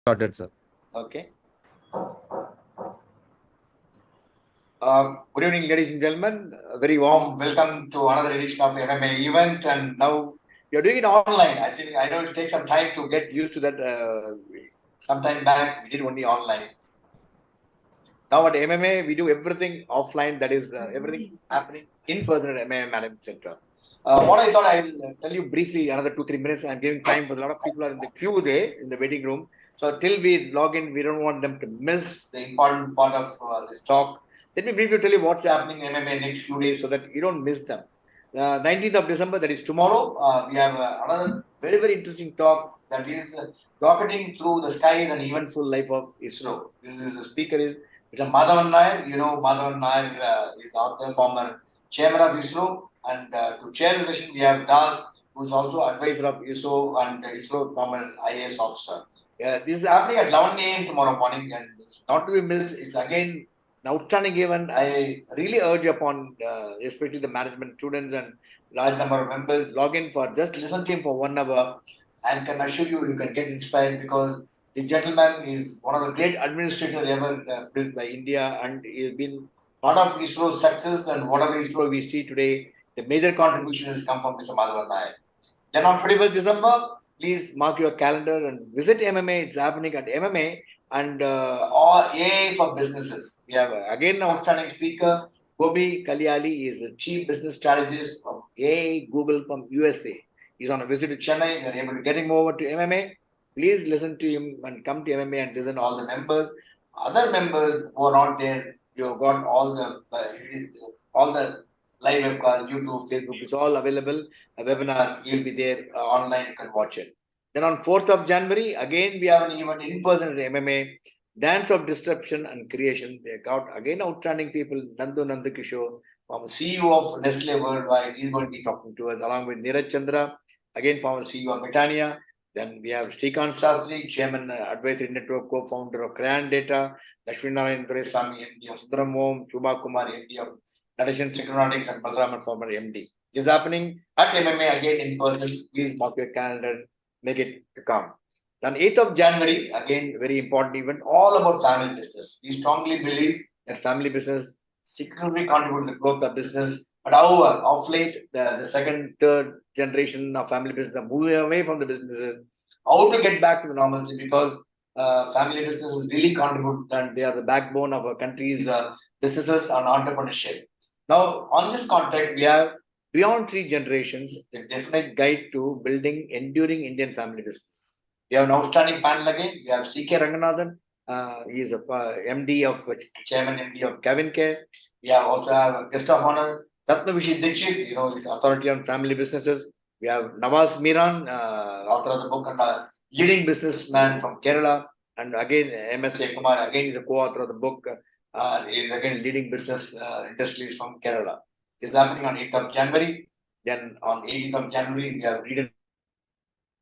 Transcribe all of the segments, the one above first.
Started, sir. Okay. Good evening, ladies and gentlemen. A very warm welcome to another edition of MMA event. And now we are doing it online. I think I know it takes some time to get used to that. Sometime back, we did only online. Now at MMA, we do everything offline. That is everything happening in person at MMA Management Center. What I thought I'll tell you briefly, another 2-3 minutes. I'm giving time because a lot of people are in the queue there in the waiting room. So till we log in, we don't want them to miss the important part of this talk. Let me briefly tell you what's happening in MMA next few days so that you don't miss them. 19th of December, that is tomorrow, we have another very, very interesting talk that is rocketing through the skies and eventful life of ISRO. This is the speaker is Mr. Madhavan Nair. You know, Madhavan Nair is author, former chairman of ISRO. And to chair the session, we have Das, who is also advisor of ISRO and ISRO former IAS officer. This is happening at 11 a.m. tomorrow morning, and it's not to be missed. It's again an outstanding event. I really urge upon, especially the management students and large number of members, log in for just listen to him for 1 hour, and can assure you, you can get inspired because the gentleman is one of the great administrators ever built by India, and he has been part of ISRO's success and whatever ISRO we see today. The major contribution has come from Mr. Madhavan Nair. Then on 21st December, please mark your calendar and visit MMA. It's happening at MMA and or AA for businesses. We have again an outstanding speaker. Gobi Kalyali is the chief business strategist of AA Google from USA. He's on a visit to Chennai. We are able to get him over to MMA. Please listen to him and come to MMA and listen to all the members. Other members who are not there, you got all the live webcast, YouTube, Facebook is all available. A webinar, you'll be there online, you can watch it. Then on 4th of January, again we have an event in person at MMA, Dance of Disruption and Creation. They got again outstanding people, Nandu Nandakishore, from CEO of Nestle Worldwide. He's going to be talking to us along with Neeraj Chandra, again former CEO of Britannia. Then we have Srikant Sastry, Chairman Advisory Network, co-founder of Crayon Data, Lakshmi Narayan Duresamy, MD of Sundaram Home, Shubha Kumar, MD of Natation Synchrononics, and Basraman, former MD. This is happening at MMA again in person. Please mark your calendar, make it to come. Then 8th of January, again, very important event, all about family business. We strongly believe that family business secretly contributes to the growth of business. But however, of late, the second, third generation of family business are moving away from the businesses. How to get back to the normalcy because family businesses really contribute and they are the backbone of our country's businesses and entrepreneurship. Now, on this context, we have beyond three generations, the definite guide to building enduring Indian family business. We have an outstanding panel again. We have C.K. Ranganathan. He is a MD of Chairman MD of Kevin Care. We have also have a guest of honor, Ratnavishi Dikshit, you know, is authority on family businesses. We have Nawaz Miran, author of the book and a leading businessman from Kerala. And again, M.S.A. Kumar, again, is a co-author of the book. Is again leading business industries from Kerala. This is happening on 8th of January. Then on 18th of January, we have Read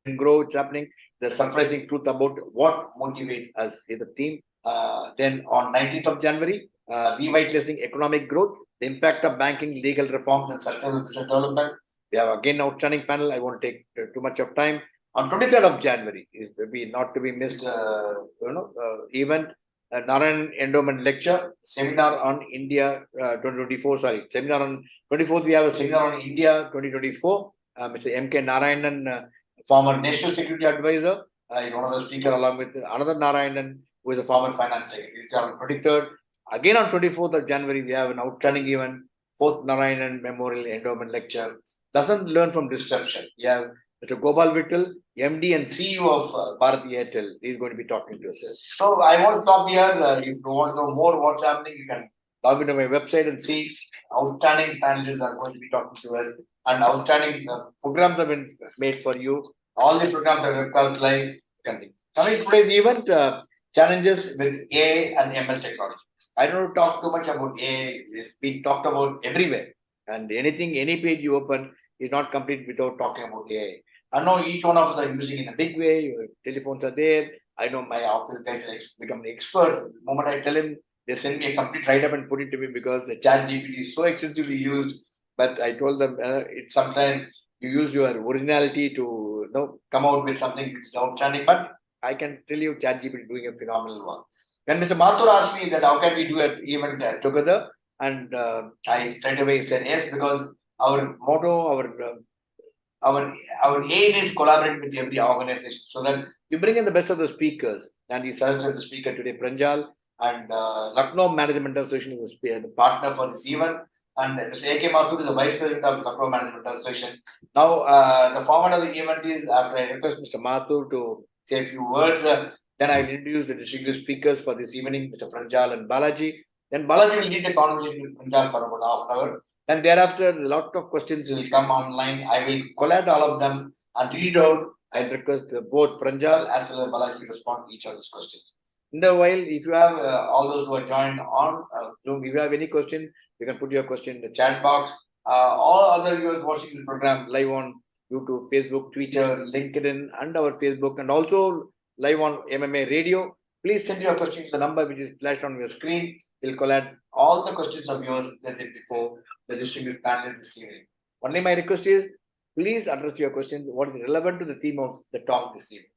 and Grow. It's happening. The surprising truth about what motivates us is the theme. Then on 19th of January, revitalizing economic growth, the impact of banking, legal reforms, and sustainable business development. We have again outstanding panel. I won't take too much of time. On 23rd of January is to be not to be missed. Event Narayan Endowment Lecture Seminar on India 2024. Sorry, seminar on 24th. We have a seminar on India 2024. Mr. M.K. Narayanan, former National Security Advisor, is one of the speakers along with another Narayanan, who is a former Finance Secretary. It's on 23rd. Again on 24th of January, we have an outstanding event, 4th Narayanan Memorial Endowment Lecture. Lesson learned from disruption. We have Mr. Gopal Vittal, MD and CEO of Bharati Airtel. He's going to be talking to us. So I want to stop here. If you want to know more what's happening, you can log into my website and see outstanding panelists are going to be talking to us and outstanding programs have been made for you. All the programs are webcast live. Coming to today's event, challenges with AI and ML technology. I don't talk too much about AI. It's been talked about everywhere. And anything, any page you open is not complete without talking about AI. I know each one of us are using in a big way. Your telephones are there. I know my office guys are become experts. The moment I tell him, they send me a complete write-up and put it to me because the chat GPT is so extensively used. But I told them it's sometimes you use your originality to come out with something which is outstanding. But I can tell you ChatGPT doing a phenomenal work. When Mr. Mathur asked me that how can we do an event together, and I straight away said yes, because our motto, our our aim is to collaborate with every organization so that we bring in the best of the speakers. And he suggested the speaker today, Pranjal, and Lucknow Management Association is the partner for this event. And Mr. A.K. Mathur is the Vice President of Lucknow Management Association. Now, the format of the event is, after I request Mr. Mathur to say a few words, then I will introduce the distinguished speakers for this evening, Mr. Pranjal and Balaji. Then Balaji will lead the conversation with Pranjal for about half an hour. And thereafter, a lot of questions will come online. I will collate all of them and read out. I request both Pranjal as well as Balaji to respond to each of these questions. In the while, if you have all those who are joined on Zoom, if you have any question, you can put your question in the chat box. All other viewers watching this program live on YouTube, Facebook, Twitter, LinkedIn, and our Facebook, and also live on MMA Radio. Please send your questions to the number which is flashed on your screen. We'll collect all the questions of yours that did before the distinguished panelists this evening. Only my request is, please address your questions what is relevant to the theme of the talk this evening.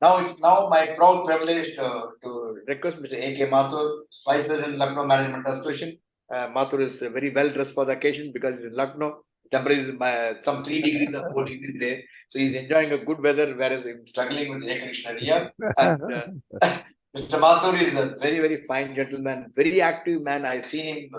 Now it's now my proud privilege to request Mr. A.K. Mathur, Vice President, Lucknow Management Association. Mathur is very well dressed for the occasion because it's in Lucknow. Temperature is some 3 degrees or 4 degrees there. So he's enjoying a good weather, whereas I'm struggling with the air conditioner here. And Mr. Mathur is a very, very fine gentleman, very active man. I've seen him,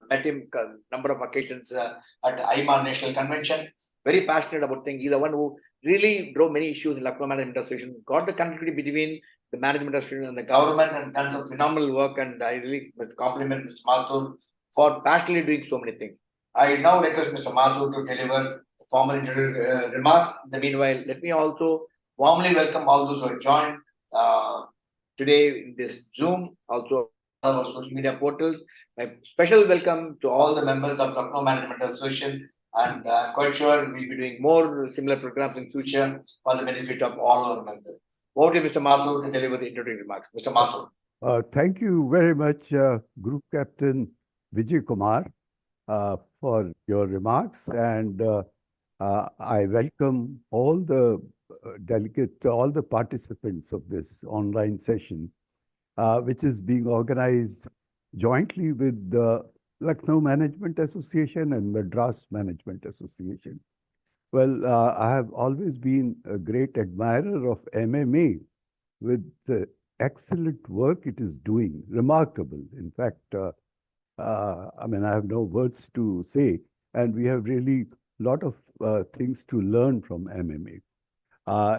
met him a number of occasions at IMA National Convention. Very passionate about things. He's the one who really drove many issues in Lucknow Management Association, got the connectivity between the management association and the government, and done some phenomenal work. And I really must compliment Mr. Mathur for passionately doing so many things. I now request Mr. Mathur to deliver formal remarks. In the meanwhile, let me also warmly welcome all those who have joined today in this Zoom, also our social media portals. My special welcome to all the members of Lucknow Management Association, and I'm quite sure we'll be doing more similar programs in future for the benefit of all our members. Over to Mr. Mathur to deliver the introductory remarks. Mr. Mathur. Thank you very much, Group Captain Vijay Kumar, for your remarks, and I welcome all the delegates, all the participants of this online session, which is being organized jointly with the Lucknow Management Association and Madras Management Association. Well, I have always been a great admirer of MMA with the excellent work it is doing, remarkable. In fact, I mean, I have no words to say, and we have really a lot of things to learn from MMA.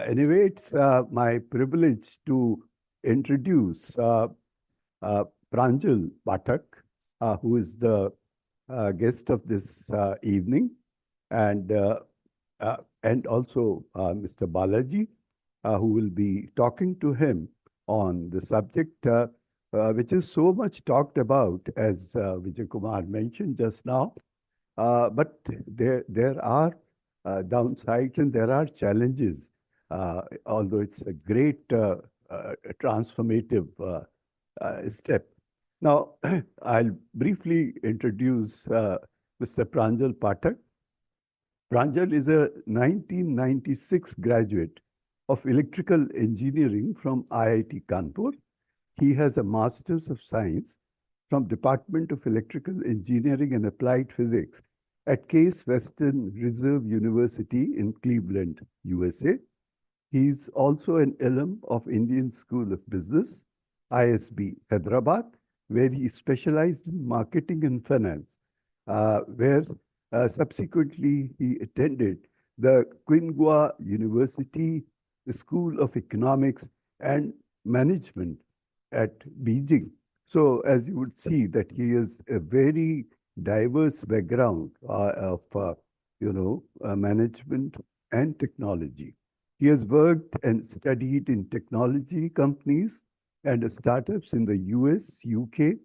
Anyway, it's my privilege to introduce Pranjal Pathak, who is the guest of this evening, and also Mr. Balaji, who will be talking to him on the subject, which is so much talked about, as Vijay Kumar mentioned just now. But there are downsides and there are challenges, although it's a great transformative step. Now, I'll briefly introduce Mr. Pranjal Pathak. Pranjal is a 1996 graduate of Electrical Engineering from IIT Kanpur. He has a Master's of Science from Department of Electrical Engineering and Applied Physics at Case Western Reserve University in Cleveland, USA. He's also an alum of Indian School of Business, ISB, Hyderabad, where he specialized in marketing and finance, where subsequently he attended the Tsinghua University, the School of Economics and Management at Beijing. So as you would see that he has a very diverse background of, management and technology. He has worked and studied in technology companies and startups in the US, UK,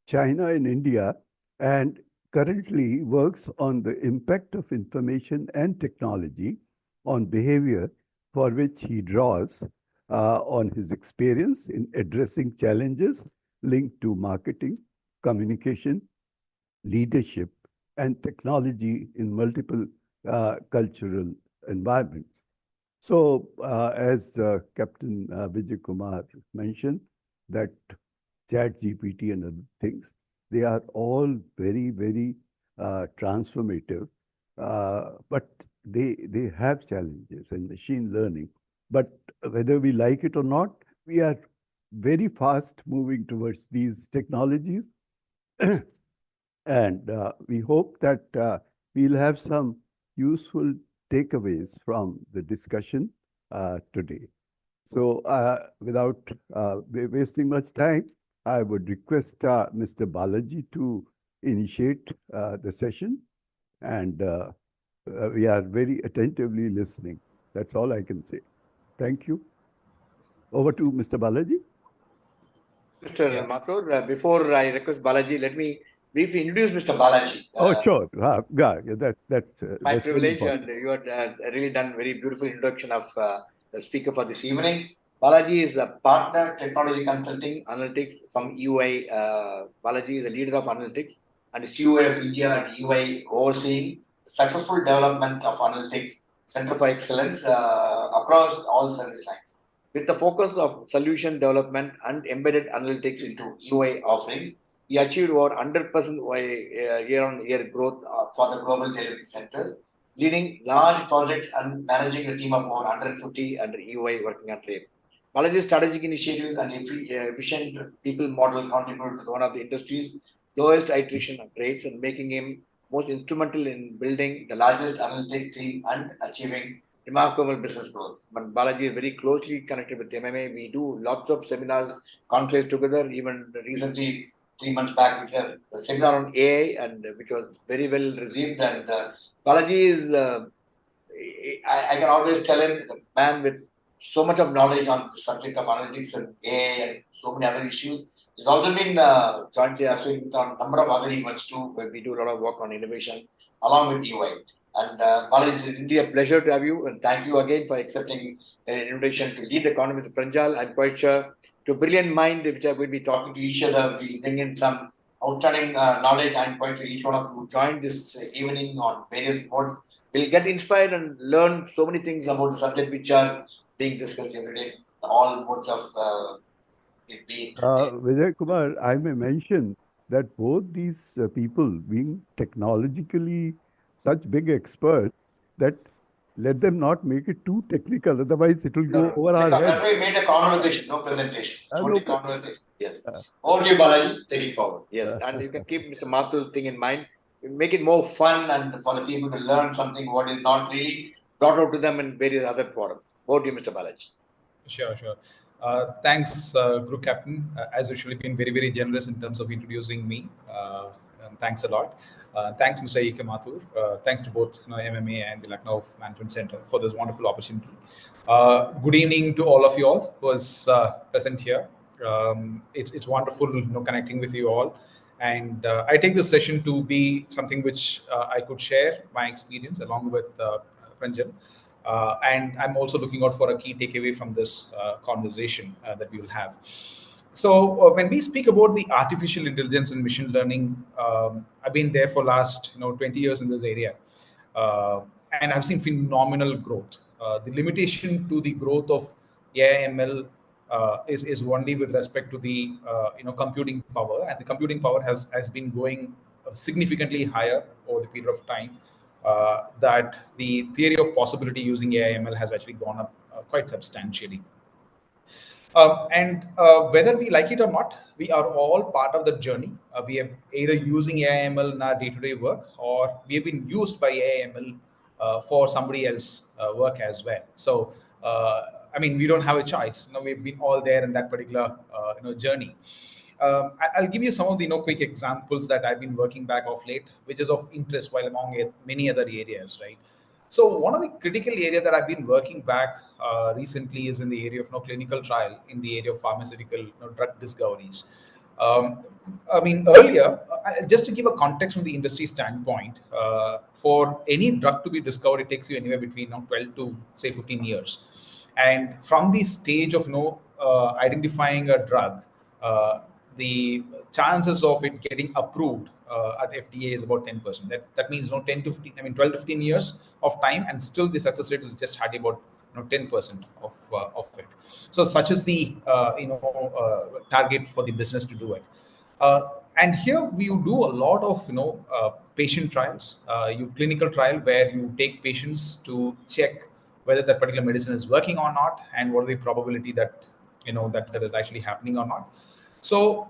China, and India, and currently works on the impact of information and technology on behavior, for which he draws on his experience in addressing challenges linked to marketing, communication, leadership, and technology in multiple cultural environments. So, as Captain Vijay Kumar mentioned, that Chat GPT and other things, they are all very, very transformative, but they have challenges in machine learning. But whether we like it or not, we are very fast moving towards these technologies, and we hope that we'll have some useful takeaways from the discussion today. So, without wasting much time, I would request Mr. Balaji to initiate the session, and we are very attentively listening. That's all I can say. Thank you. Over to Mr. Balaji. Mr. Yeah. Mathur, before I request Balaji, let me briefly introduce Mr. Balaji. Oh, sure. That's My very privilege, important. and you have really done very beautiful introduction of the speaker for this evening. Balaji is a partner technology consulting analytics from UI. Balaji is a leader of analytics and is UI of India and UI overseeing successful development of analytics center for excellence across all service lines. With the focus of solution development and embedded analytics into UI offerings, we achieved over 100% year-on-year growth for the global delivery centers, leading large projects and managing a team of over 150 under EY working on trade. Balaji's strategic initiatives and efficient people model contributed to one of the industry's lowest attrition rates and making him most instrumental in building the largest analytics team and achieving remarkable business growth. But Balaji is very closely connected with MMA. We do lots of seminars, conclaves together. Even recently, 3 months back, we had a seminar on AI, and which was very well received. And Balaji is, I can always tell him, the man with so much of knowledge on the subject of analytics and AI and so many other issues. He's also been jointly associated with a number of other events too, where we do a lot of work on innovation along with EY. And Balaji, it's indeed a pleasure to have you, and thank you again for accepting an invitation to lead the conference with Pranjal. I'm quite sure to brilliant mind, which I will be talking to each other, we'll bring in some outstanding knowledge. I'm quite sure each one of you who joined this evening on various modes will get inspired and learn so many things about the subject which are being discussed every day. All modes of it being. Vijay Kumar, I may mention that both these people being technologically such big experts that let them not make it too technical, otherwise it will go over our That's head. why we made a conversation, no presentation. It's only No, conversation. Yes. uh, Over to you, Balaji. Take it forward. Yes. And you can keep Mr. Mathur's thing in mind. Make it more fun and for the people to learn something what is not really brought out to them in various other forums. Over to you, Mr. Balaji. Sure. Thanks, Group Captain. As usually, been very, very generous in terms of introducing me. And thanks a lot. Thanks, Mr. A.K. Mathur. Thanks to both MMA and the Lucknow Management Center for this wonderful opportunity. Good evening to all of you all who is present here. It's wonderful, connecting with you all. And I take this session to be something which I could share my experience along with Pranjal. And I'm also looking out for a key takeaway from this conversation that we will have. So when we speak about the artificial intelligence and machine learning, I've been there for last 20 years in this area, and I've seen phenomenal growth. The limitation to the growth of AI/ML is only with respect to the computing power, and the computing power has been going significantly higher over the period of time. That the theory of possibility using AI/ML has actually gone up quite substantially. And whether we like it or not, we are all part of the journey. We are either using AI/ML in our day-to-day work, or we have been used by AI/ML for somebody else work as well. So, we don't have a choice. We've been all there in that particular journey. I'll give you some of the quick examples that I've been working back of late, which is of interest while among many other areas, right? So one of the critical areas that I've been working back recently is in the area of clinical trial in the area of pharmaceutical drug discoveries. Earlier, just to give a context from the industry standpoint, for any drug to be discovered, it takes you anywhere between 12 to say 15 years. And from the stage of identifying a drug, the chances of it getting approved at FDA is about 10%. That means 10 to 15, 12 to 15 years of time, and still the success rate is just hardly about 10% of it. So such is the target for the business to do it. And here we do a lot of patient trials, you clinical trial where you take patients to check whether that particular medicine is working or not, and what is the probability that that is actually happening or not. So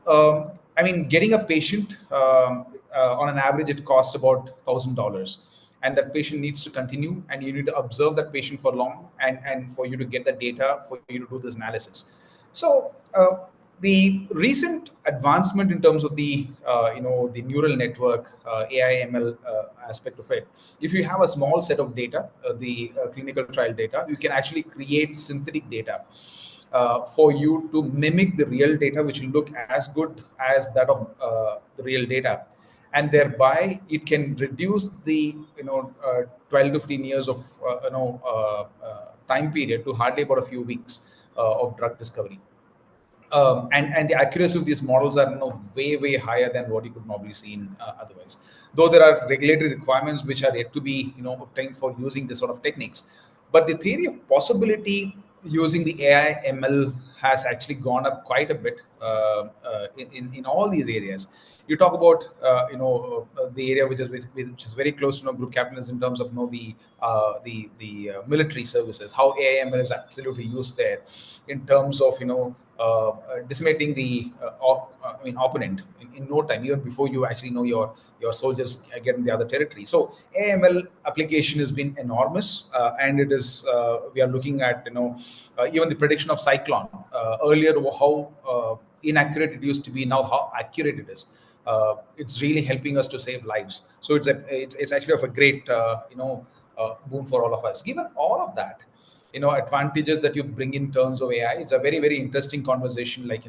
I mean, getting a patient on an average, it costs about $1,000, and that patient needs to continue, and you need to observe that patient for long, and for you to get the data, for you to do this analysis. So the recent advancement in terms of the the neural network, AI ML aspect of it, if you have a small set of data, the clinical trial data, you can actually create synthetic data for you to mimic the real data, which will look as good as that of the real data, and thereby it can reduce the 12 to 15 years of time period to hardly about a few weeks of drug discovery. And the accuracy of these models are way higher than what you could normally see in otherwise. Though there are regulatory requirements which are yet to be obtained for using this sort of techniques, but the theory of possibility using the AI ML has actually gone up quite a bit in all these areas. You talk about the area which is very close to group captain is in terms of the military services, how AI ML is absolutely used there in terms of decimating the opponent in no time, even before you actually know your soldiers get in the other territory. So AML application has been enormous, and it is we are looking at even the prediction of cyclone earlier, how inaccurate it used to be, now how accurate it is. It's really helping us to save lives. So it's actually of a great boon for all of us. Given all of that, advantages that you bring in terms of AI, it's a very interesting conversation. Like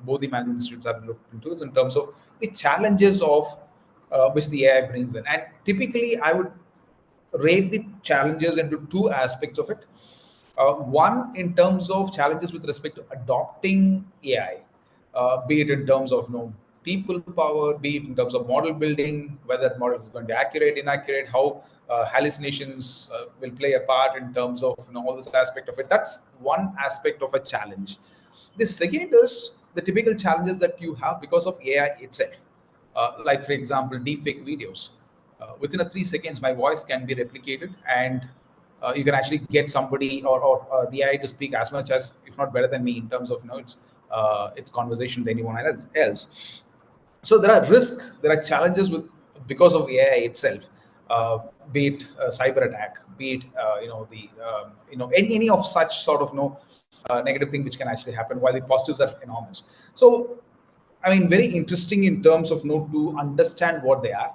both the management institutes have looked into this in terms of the challenges of which the AI brings in. And typically, I would rate the challenges into two aspects of it. One, in terms of challenges with respect to adopting AI, be it in terms of people power, be it in terms of model building, whether that model is going to be accurate, inaccurate, how hallucinations will play a part in terms of all this aspect of it. That's one aspect of a challenge. The second is the typical challenges that you have because of AI itself. Like for example, deepfake videos. Within a 3 seconds, my voice can be replicated, and you can actually get somebody or the AI to speak as much as, if not better than me, in terms of its conversation than anyone else. So there are risks, there are challenges because of AI itself, be it cyber attack, be it any of such sort of negative thing which can actually happen, while the positives are enormous. So I mean, very interesting in terms of to understand what they are,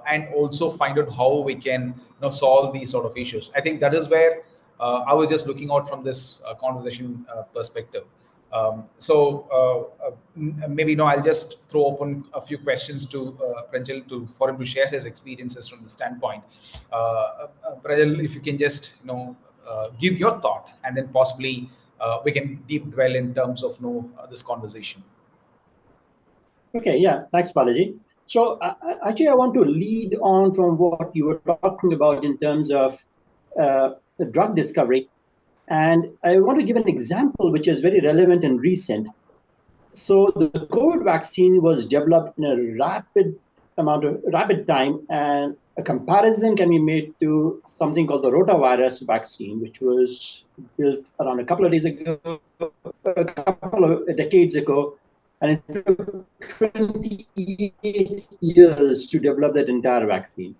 and also find out how we can solve these sort of issues. I think that is where I was just looking out from this conversation perspective. Maybe I'll just throw open a few questions to Pranjal for him to share his experiences from the standpoint. Pranjal, if you can just give your thought, and then possibly we can deep dwell in terms of this conversation. Okay, yeah, thanks, Balaji. So actually, I want to lead on from what you were talking about in terms of the drug discovery. And I want to give an example which is very relevant and recent. So the COVID vaccine was developed in a rapid time, and a comparison can be made to something called the rotavirus vaccine, which was built around a couple of decades ago. And it took 28 years to develop that entire vaccine.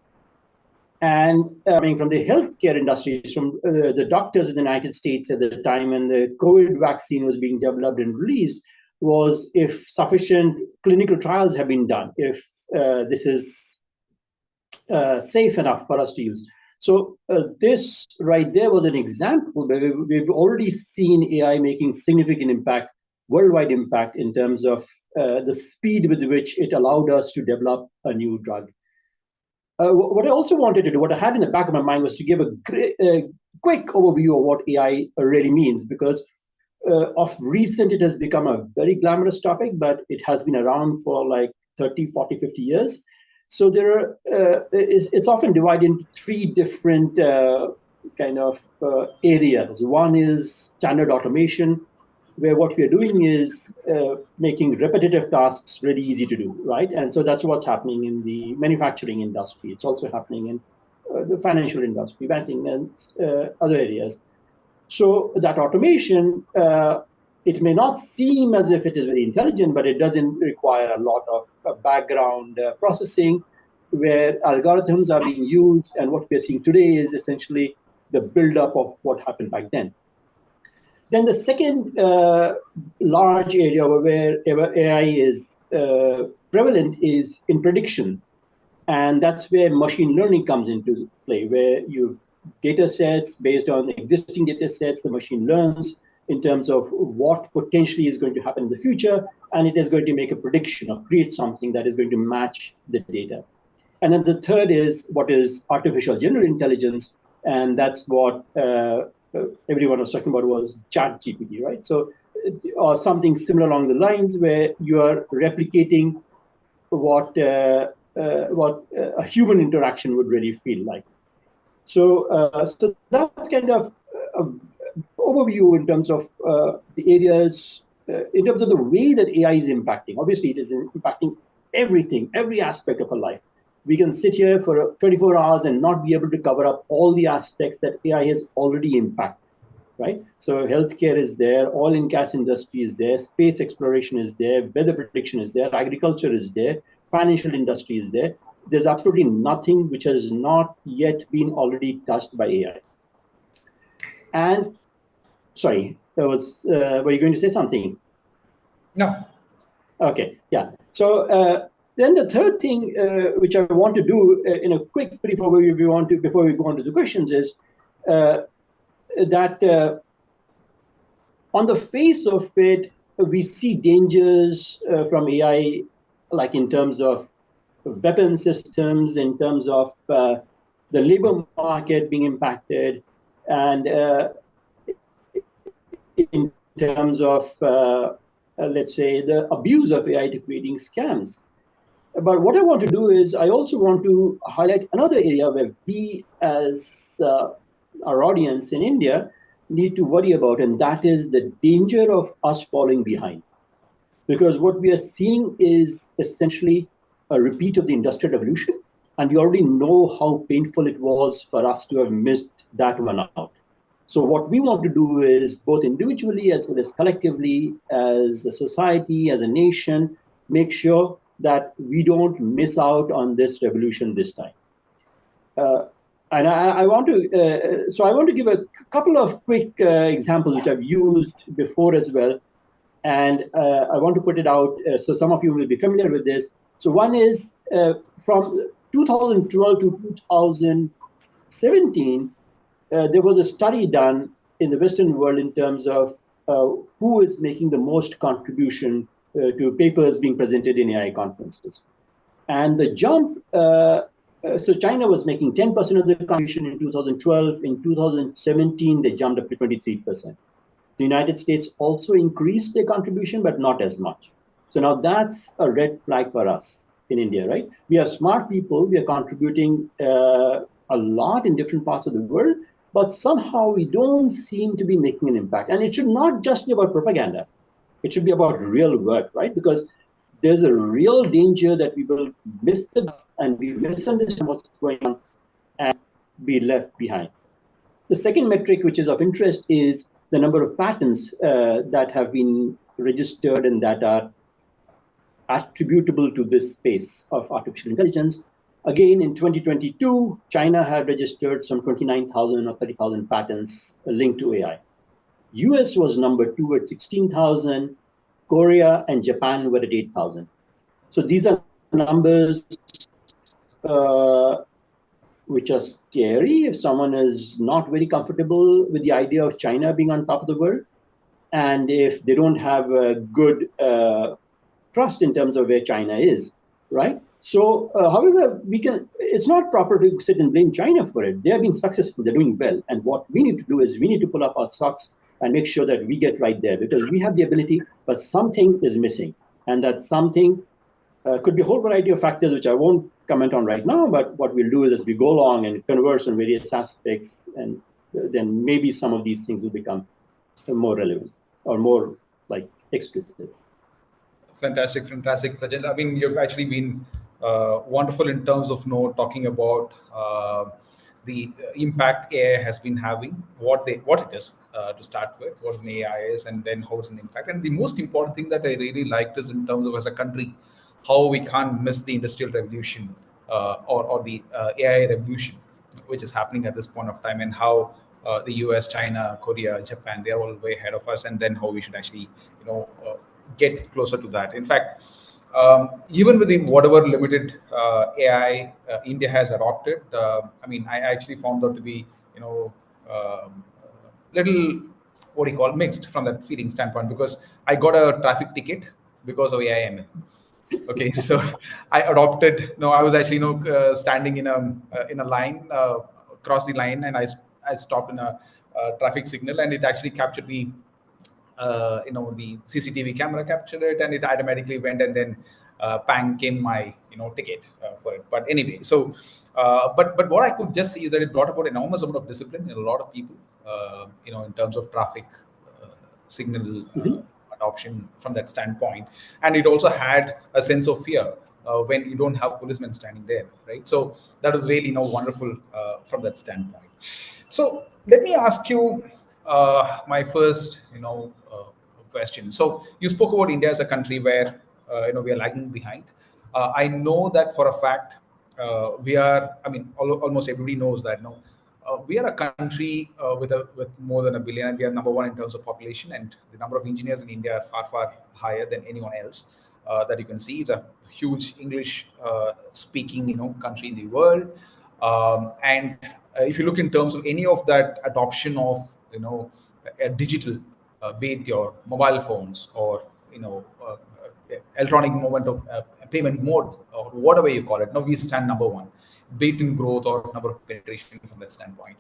And from the healthcare industry, from the doctors in the United States at the time when the COVID vaccine was being developed and released, was if sufficient clinical trials have been done, if this is safe enough for us to use. So this right there was an example where we've already seen AI making significant impact, worldwide impact, in terms of the speed with which it allowed us to develop a new drug. What I also wanted to do, what I had in the back of my mind, was to give a quick overview of what AI really means, because of recent it has become a very glamorous topic, but it has been around for like 30, 40, 50 years. So there are, it's often divided into three different kind of areas. One is standard automation, where what we are doing is making repetitive tasks really easy to do, right? And so that's what's happening in the manufacturing industry. It's also happening in the financial industry, banking, and other areas. So that automation, it may not seem as if it is very intelligent, but it doesn't require a lot of background processing, where algorithms are being used. And what we're seeing today is essentially the buildup of what happened back then. Then the second large area where AI is prevalent is in prediction. And that's where machine learning comes into play, where you've data sets based on existing data sets, the machine learns in terms of what potentially is going to happen in the future, and it is going to make a prediction or create something that is going to match the data. And then the third is what is artificial general intelligence, and that's what everyone was talking about was ChatGPT, right? So, or something similar along the lines where you are replicating what a human interaction would really feel like. So, so that's kind of an overview in terms of the areas, in terms of the way that AI is impacting. Obviously, it is impacting everything, every aspect of our life. We can sit here for 24 hours and not be able to cover up all the aspects that AI has already impacted, right? So healthcare is there, oil and gas industry is there, space exploration is there, weather prediction is there, agriculture is there, financial industry is there. There's absolutely nothing which has not yet been already touched by AI. And sorry, there was, were you going to say something? No. Okay, yeah. So then the third thing which I want to do in a quick before we go on to the questions is that on the face of it, we see dangers from AI, like in terms of weapon systems, in terms of the labor market being impacted, and in terms of, let's say, the abuse of AI to creating scams. But what I want to do is I also want to highlight another area where we as our audience in India need to worry about, and that is the danger of us falling behind. Because what we are seeing is essentially a repeat of the Industrial Revolution, and we already know how painful it was for us to have missed that one out. So what we want to do is, both individually as well as collectively, as a society, as a nation, make sure that we don't miss out on this revolution this time. And I want to, so I want to give a couple of quick examples which I've used before as well. And I want to put it out so some of you will be familiar with this. So one is from 2012 to 2017, there was a study done in the Western world in terms of who is making the most contribution to papers being presented in AI conferences. And the jump, so China was making 10% of the contribution in 2012. In 2017, they jumped up to 23%. The United States also increased their contribution, but not as much. So now that's a red flag for us in India, right? We are smart people. We are contributing a lot in different parts of the world, but somehow we don't seem to be making an impact. And it should not just be about propaganda. It should be about real work, right? Because there's a real danger that we will miss the bus and we misunderstand what's going on and be left behind. The second metric, which is of interest, is the number of patents that have been registered and that are attributable to this space of artificial intelligence. Again, in 2022, China had registered some 29,000 or 30,000 patents linked to AI. US was number 2 at 16,000. Korea and Japan were at 8,000. So these are numbers which are scary if someone is not very comfortable with the idea of China being on top of the world, and if they don't have a good trust in terms of where China is, right? So, however, it's not proper to sit and blame China for it. They have been successful, they're doing well. And what we need to do is we need to pull up our socks and make sure that we get right there, because we have the ability, but something is missing. And that something could be a whole variety of factors, which I won't comment on right now, but what we'll do is as we go along and converse on various aspects and then maybe some of these things will become more relevant or more like explicit. Fantastic, Pranjal. I mean, you've actually been wonderful in terms of talking about the impact AI has been having, what it is to start with, what an AI is, and then how it's an impact. And the most important thing that I really liked is in terms of as a country, how we can't miss the industrial revolution or the AI revolution, which is happening at this point of time, and how the US, China, Korea, Japan, they're all way ahead of us, and then how we should actually, get closer to that. In fact, even within whatever limited AI India has adopted, I mean, I actually found out to be, little, what do you call, mixed from that feeling standpoint, because I got a traffic ticket because of AI ML. Okay, so I adopted. No, I was actually standing in a line, across the line, and I stopped in a traffic signal, and it actually captured the the CCTV camera captured it, and it automatically went, and then bang came my ticket for it. But anyway, so but what I could just see is that it brought about enormous amount of discipline in a lot of people, in terms of traffic signal adoption from that standpoint, and it also had a sense of fear when you don't have policemen standing there, right? So that was really wonderful from that standpoint. So let me ask you my first question. So you spoke about India as a country where we are lagging behind. I know that for a fact. We are. I mean, almost everybody knows that. We are a country with more than 1 billion, and we are number one in terms of population, and the number of engineers in India are far higher than anyone else that you can see. It's a huge English speaking country in the world, and if you look in terms of any of that adoption of a digital, be it your mobile phones or electronic movement of payment mode or whatever you call it, now we stand number one, be it in growth or number of penetration from that standpoint.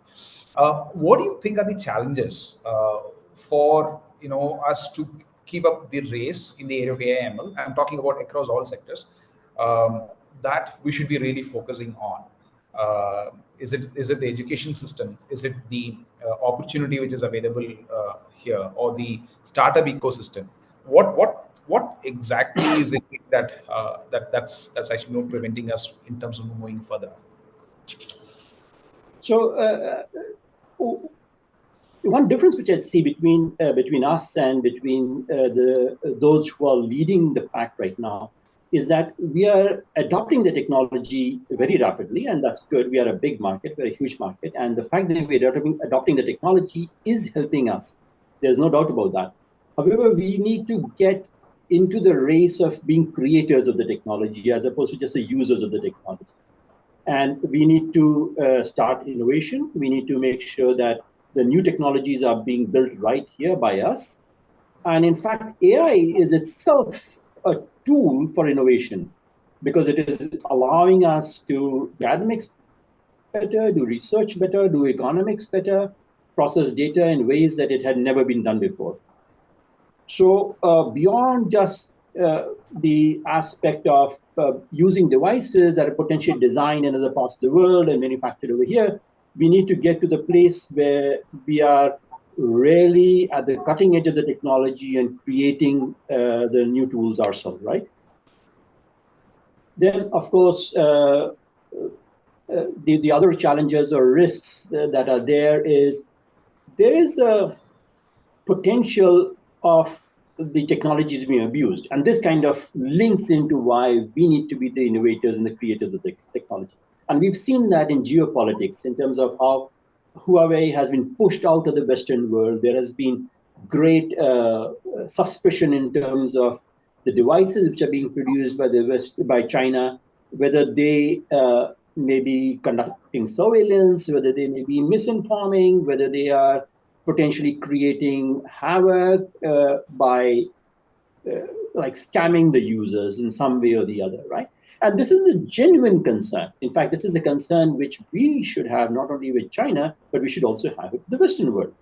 What do you think are the challenges for us to keep up the race in the area of AI/ML? I'm talking about across all sectors, that we should be really focusing on. Is it the education system? Is it the opportunity which is available here, or the startup ecosystem? What exactly is it that's actually preventing us in terms of moving further? So one difference which I see between us and between those who are leading the pack right now is that we are adopting the technology very rapidly, and that's good. We are a big market, we're a huge market, and the fact that we're adopting the technology is helping us. There's no doubt about that. However, we need to get into the race of being creators of the technology as opposed to just the users of the technology. And we need to start innovation. We need to make sure that the new technologies are being built right here by us. And in fact, AI is itself a tool for innovation because it is allowing us to do academics better, do research better, do economics better, process data in ways that it had never been done before. So beyond just the aspect of using devices that are potentially designed in other parts of the world and manufactured over here, we need to get to the place where we are really at the cutting edge of the technology and creating the new tools ourselves, right? Then, of course, the other challenges or risks that are there is a potential of the technologies being abused. And this kind of links into why we need to be the innovators and the creators of the technology. And we've seen that in geopolitics in terms of how Huawei has been pushed out of the Western world. There has been great suspicion in terms of the devices which are being produced by China, whether they may be conducting surveillance, whether they may be misinforming, whether they are potentially creating havoc by like scamming the users in some way or the other, right? And this is a genuine concern. In fact, this is a concern which we should have not only with China, but we should also have with the Western world,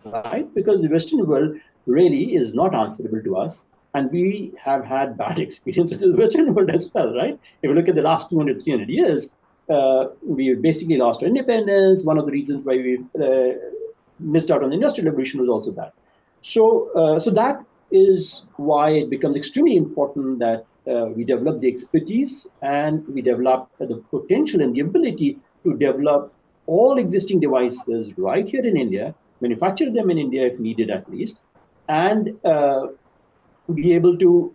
right? Because the Western world really is not answerable to us. And we have had bad experiences with the Western world as well, right? If you look at the last 200, 300 years, we basically lost our independence. One of the reasons why we've missed out on the Industrial Revolution was also that. So, so that is why it becomes extremely important that we develop the expertise and we develop the potential and the ability to develop all existing devices right here in India, manufacture them in India if needed at least, and be able to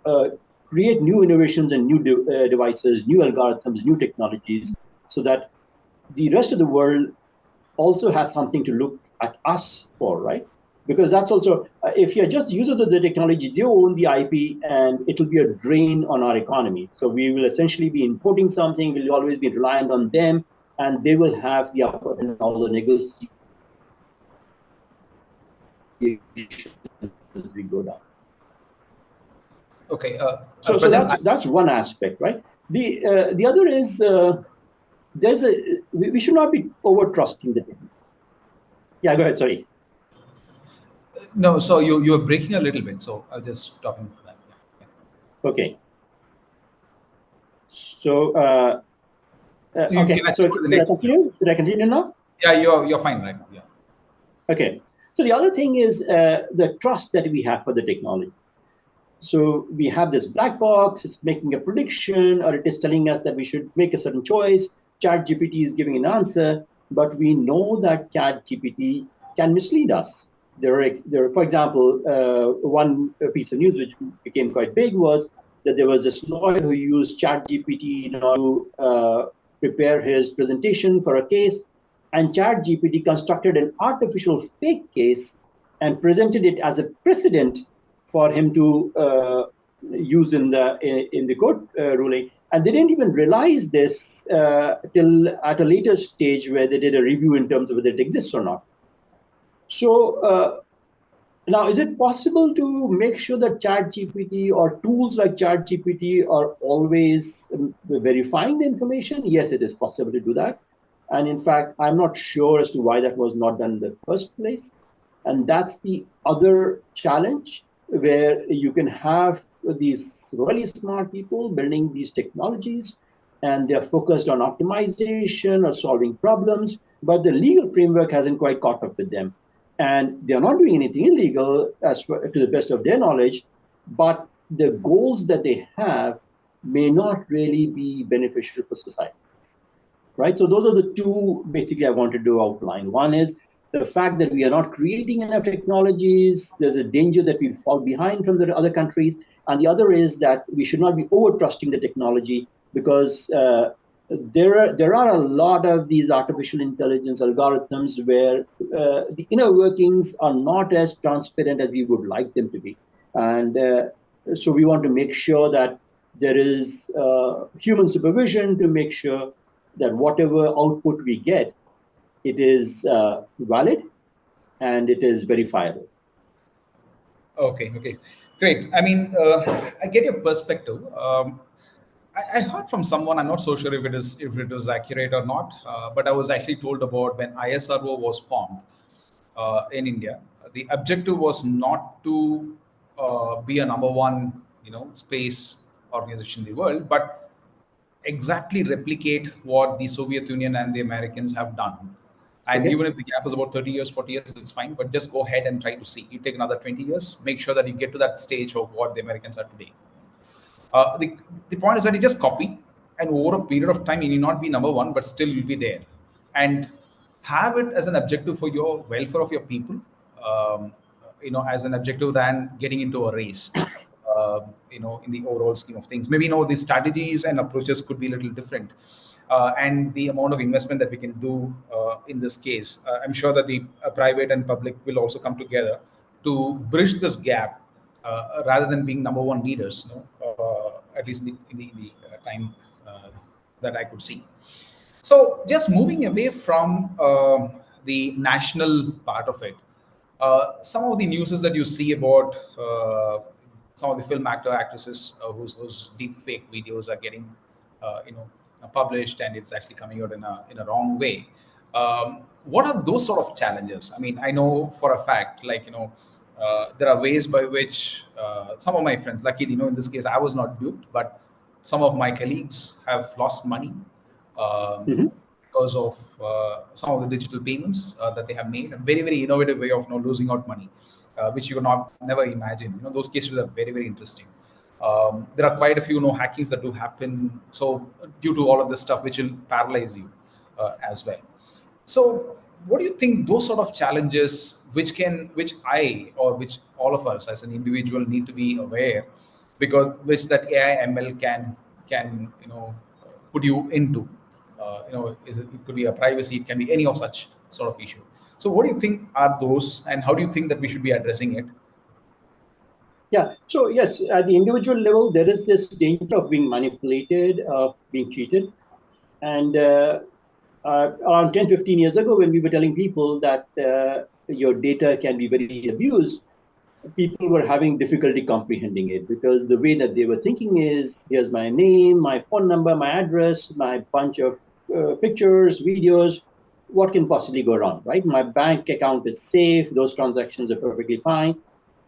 create new innovations and new devices, new algorithms, new technologies, so that the rest of the world also has something to look at us for, right? Because that's also, if you're just users of the technology, they own the IP and it will be a drain on our economy. So we will essentially be importing something, we'll always be reliant on them, and they will have the upper hand, all the negotiations as we go down. Okay. So that's one aspect, right? The other is we should not be over trusting the technology. Yeah, go ahead. Sorry. No, so you are breaking a little bit, so I'll just stop in for that. Yeah. Okay. So okay. So should I continue? Should I continue now? Yeah, you're fine right now. Yeah. Okay. So the other thing is the trust that we have for the technology. So we have this black box, it's making a prediction, or it is telling us that we should make a certain choice. ChatGPT is giving an answer, but we know that ChatGPT can mislead us. There are, for example, one piece of news which became quite big was that there was this lawyer who used ChatGPT in order to prepare his presentation for a case, and ChatGPT constructed an artificial fake case and presented it as a precedent for him to use in the court ruling, and they didn't even realize this till at a later stage where they did a review in terms of whether it exists or not. So now, is it possible to make sure that ChatGPT or tools like ChatGPT are always verifying the information? Yes, it is possible to do that, and in fact, I'm not sure as to why that was not done in the first place, and that's the other challenge, where you can have these really smart people building these technologies and they're focused on optimization or solving problems, but the legal framework hasn't quite caught up with them. And they're not doing anything illegal to the best of their knowledge, but the goals that they have may not really be beneficial for society. Right? So those are the two basically I wanted to outline. One is the fact that we are not creating enough technologies. There's a danger that we'll fall behind from the other countries. And the other is that we should not be over trusting the technology, because there are a lot of these artificial intelligence algorithms where the inner workings are not as transparent as we would like them to be. And so we want to make sure that there is human supervision to make sure that whatever output we get, it is valid and it is verifiable. Okay, great. I mean, I get your perspective. I heard from someone. I'm not so sure if it was accurate or not, but I was actually told about when ISRO was formed in India. The objective was not to be a number one, space organization in the world, but exactly replicate what the Soviet Union and the Americans have done. And even if the gap is about 30 years, 40 years, it's fine. But just go ahead and try to see. You take another 20 years, make sure that you get to that stage of what the Americans are today. The point is that you just copy, and over a period of time, you need not be number one, but still you'll be there. And have it as an objective for your welfare of your people, as an objective than getting into a race. In the overall scheme of things, maybe the strategies and approaches could be a little different, and the amount of investment that we can do in this case, I'm sure that the private and public will also come together to bridge this gap, rather than being number one leaders. At least in the time that I could see. So, just moving away from the national part of it, some of the news that you see about some of the film actresses whose deep fake videos are getting published, and it's actually coming out in a wrong way. What are those sort of challenges? I mean, I know for a fact, there are ways by which some of my friends, luckily, in this case, I was not duped, but some of my colleagues have lost money. because of some of the digital payments that they have made. A very, very innovative way of losing out money, which you would not never imagine. Those cases are very, very interesting. There are quite a few hackings that do happen. So due to all of this stuff, which will paralyze you as well. So what do you think those sort of challenges, which I or which all of us as an individual need to be aware, because which that AI ML can put you into, it could be a privacy, it can be any of such sort of issue. So what do you think are those, and how do you think that we should be addressing it? Yeah. So yes, at the individual level, there is this danger of being manipulated, of being cheated. And around 10, 15 years ago, when we were telling people that your data can be very abused, people were having difficulty comprehending it, because the way that they were thinking is, here's my name, my phone number, my address, my bunch of pictures, videos. What can possibly go wrong, right? My bank account is safe. Those transactions are perfectly fine.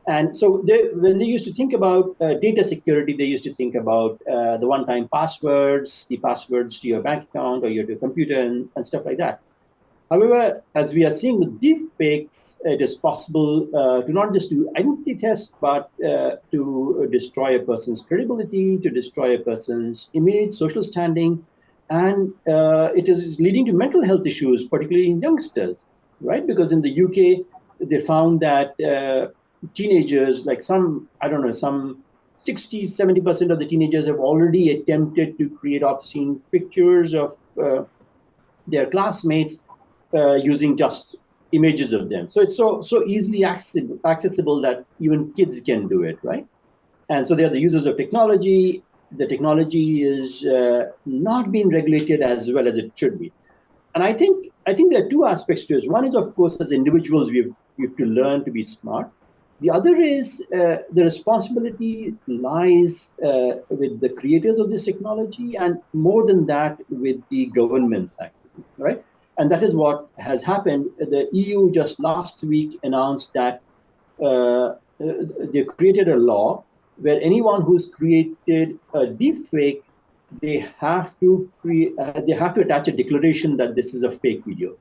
And so when they used to think about data security, they used to think about the one-time passwords, the passwords to your bank account or your computer and stuff like that. However, as we are seeing with deepfakes, it is possible to not just do identity tests, but to destroy a person's credibility, to destroy a person's image, social standing, and it is leading to mental health issues, particularly in youngsters, right? Because in the UK, they found that teenagers, like some 60, 70% of the teenagers have already attempted to create obscene pictures of their classmates using just images of them. So it's so easily accessible that even kids can do it, right? And so they are the users of technology. The technology is not being regulated as well as it should be. And I think there are two aspects to this. One is, of course, as individuals, we have to learn to be smart. The other is the responsibility lies with the creators of this technology, and more than that, with the governments, actually, right? And that is what has happened. The EU just last week announced that they created a law where anyone who's created a deepfake, they have to attach a declaration that this is a fake video.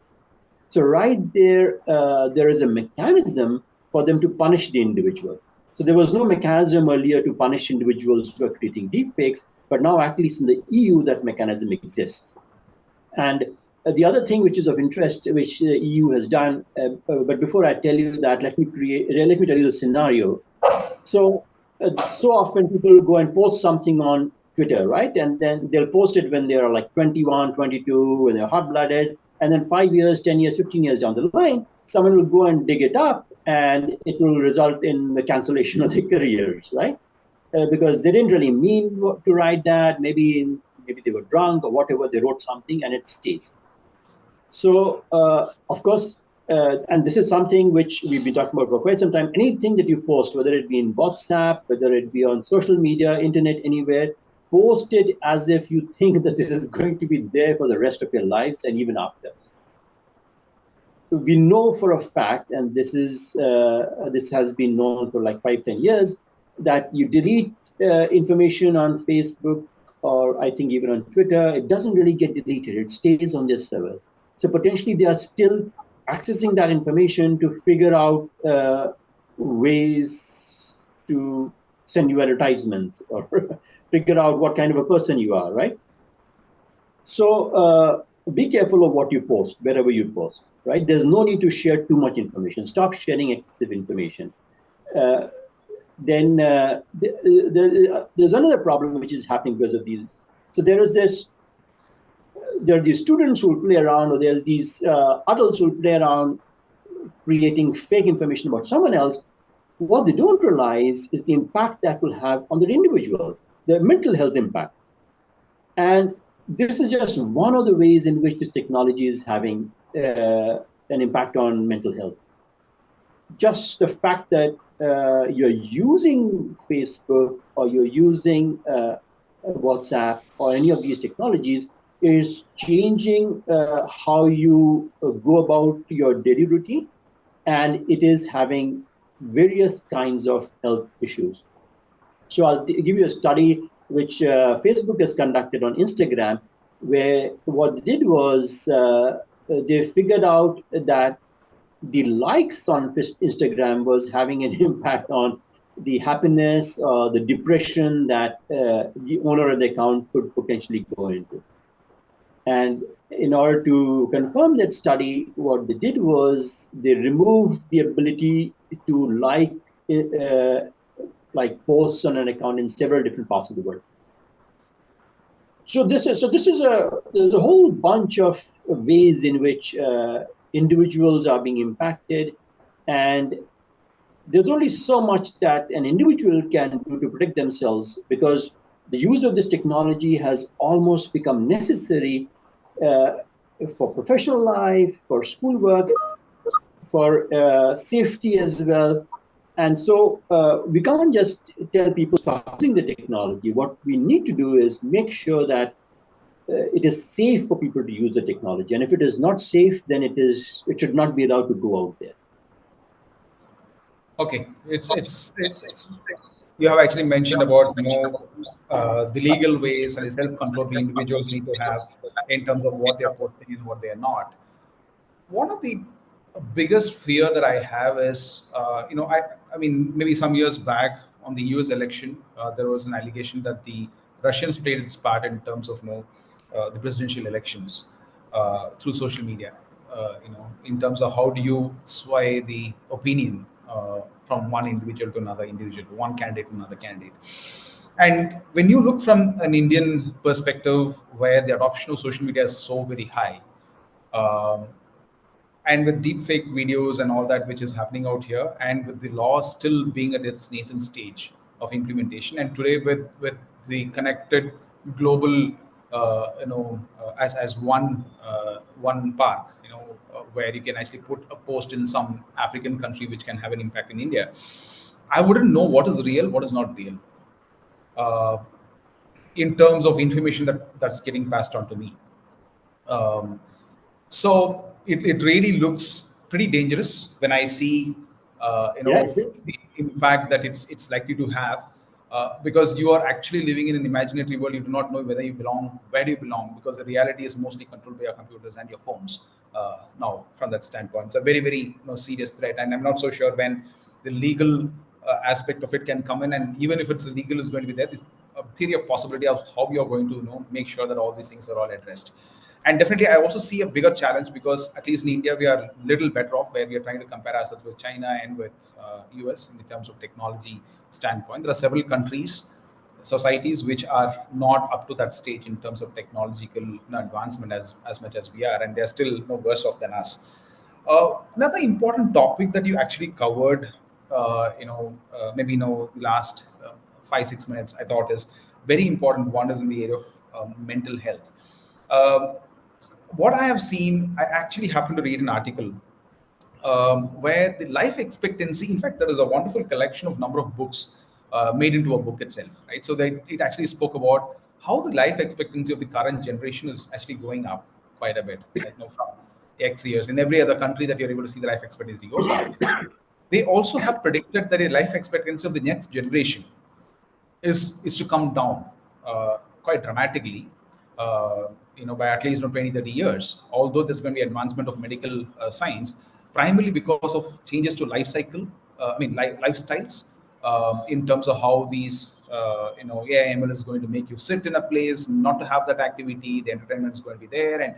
So right there, there is a mechanism for them to punish the individual. So there was no mechanism earlier to punish individuals who are creating deepfakes, but now at least in the EU, that mechanism exists. And the other thing which is of interest, which the EU has done, but before I tell you that, let me tell you the scenario. So often people go and post something on Twitter, right? And then they'll post it when they're like 21, 22, when they're hot-blooded. And then 5 years, 10 years, 15 years down the line, someone will go and dig it up, and it will result in the cancellation of their careers, right? Because they didn't really mean to write that. Maybe they were drunk or whatever. They wrote something and it stays. So, of course, and this is something which we've been talking about for quite some time. Anything that you post, whether it be in WhatsApp, whether it be on social media, internet, anywhere, post it as if you think that this is going to be there for the rest of your lives and even after. We know for a fact, and this has been known for like 5-10 years, that you delete information on Facebook or I think even on Twitter, it doesn't really get deleted. It stays on their servers. So potentially they are still accessing that information to figure out ways to send you advertisements or figure out what kind of a person you are, right? So be careful of what you post, wherever you post, right? There's no need to share too much information. Stop sharing excessive information. Then there's another problem which is happening because of these. So there are these students who play around, or there's these adults who play around creating fake information about someone else. What they don't realize is the impact that will have on the individual, the mental health impact. And this is just one of the ways in which this technology is having an impact on mental health. Just the fact that you're using Facebook or you're using WhatsApp or any of these technologies is changing how you go about your daily routine, and it is having various kinds of health issues. So I'll give you a study which Facebook has conducted on Instagram, where what they did was they figured out that the likes on Instagram was having an impact on the happiness or the depression that the owner of the account could potentially go into. And in order to confirm that study, what they did was they removed the ability to like posts on an account in several different parts of the world. So there's a whole bunch of ways in which individuals are being impacted, and there's only so much that an individual can do to protect themselves, because the use of this technology has almost become necessary for professional life, for schoolwork, for safety as well. And so we can't just tell people to start using the technology. What we need to do is make sure that it is safe for people to use the technology. And if it is not safe, then it should not be allowed to go out there. Okay, it's you have actually mentioned about the legal ways and the self-control the individuals need to have in terms of what they're posting and what they're not. One of the biggest fear that I have is, I mean, maybe some years back on the US election, there was an allegation that the Russians played its part in terms of the presidential elections through social media. In terms of how do you sway the opinion from one individual to another individual, one candidate to another candidate. And when you look from an Indian perspective, where the adoption of social media is so very high, um, and with deepfake videos and all that which is happening out here, and with the law still being at its nascent stage of implementation, and today with the connected global as one park, where you can actually put a post in some African country which can have an impact in India. I wouldn't know what is real, what is not real, uh, in terms of information that's getting passed on to me. um, so it really looks pretty dangerous when I see Yeah, it is. the impact that it's likely to have, because you are actually living in an imaginary world. You do not know whether you belong, where do you belong, because the reality is mostly controlled by your computers and your phones. Now, from that standpoint, it's a very very serious threat, and I'm not so sure when the legal aspect of it can come in, and even if it's illegal, is going to be there. This theory of possibility of how you're going to make sure that all these things are all addressed. And definitely, I also see a bigger challenge, because at least in India, we are a little better off, where we are trying to compare ourselves with China and with US in terms of technology standpoint. There are several countries, societies, which are not up to that stage in terms of technological advancement as much as we are, and they're still worse off than us. Another important topic that you actually covered, maybe last 5-6 minutes, I thought is very important. One is in the area of mental health. Um, what I have seen, I actually happened to read an article where the life expectancy, in fact, there is a wonderful collection of number of books made into a book itself, right? So that it actually spoke about how the life expectancy of the current generation is actually going up quite a bit, like from X years. In every other country that you're able to see, the life expectancy goes up. They also have predicted that the life expectancy of the next generation is to come down quite dramatically, by at least 20-30 years, although there's going to be advancement of medical science, primarily because of changes to life cycle, lifestyles, in terms of how these AIML is going to make you sit in a place, not to have that activity. The entertainment is going to be there, and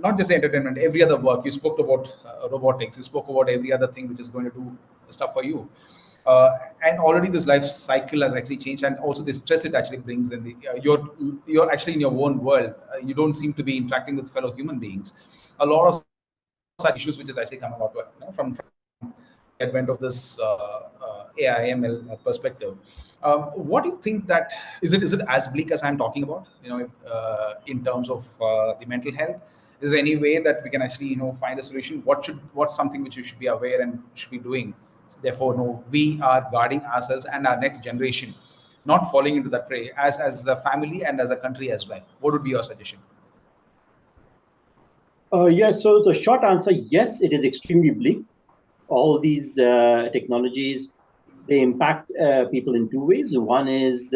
not just the entertainment, every other work. You spoke about robotics, you spoke about every other thing which is going to do stuff for you. And already this life cycle has actually changed, and also the stress it actually brings in. You're actually in your own world. You don't seem to be interacting with fellow human beings. A lot of such issues which is actually coming out from the advent of this AIML perspective. What do you think that is it as bleak as I'm talking about? In terms of the mental health, is there any way that we can actually find a solution? What's something which you should be aware and should be doing? So therefore, no, we are guarding ourselves and our next generation, not falling into that prey as a family and as a country as well. What would be your suggestion? Yes, so the short answer, yes, it is extremely bleak. All these technologies They impact people in two ways. One is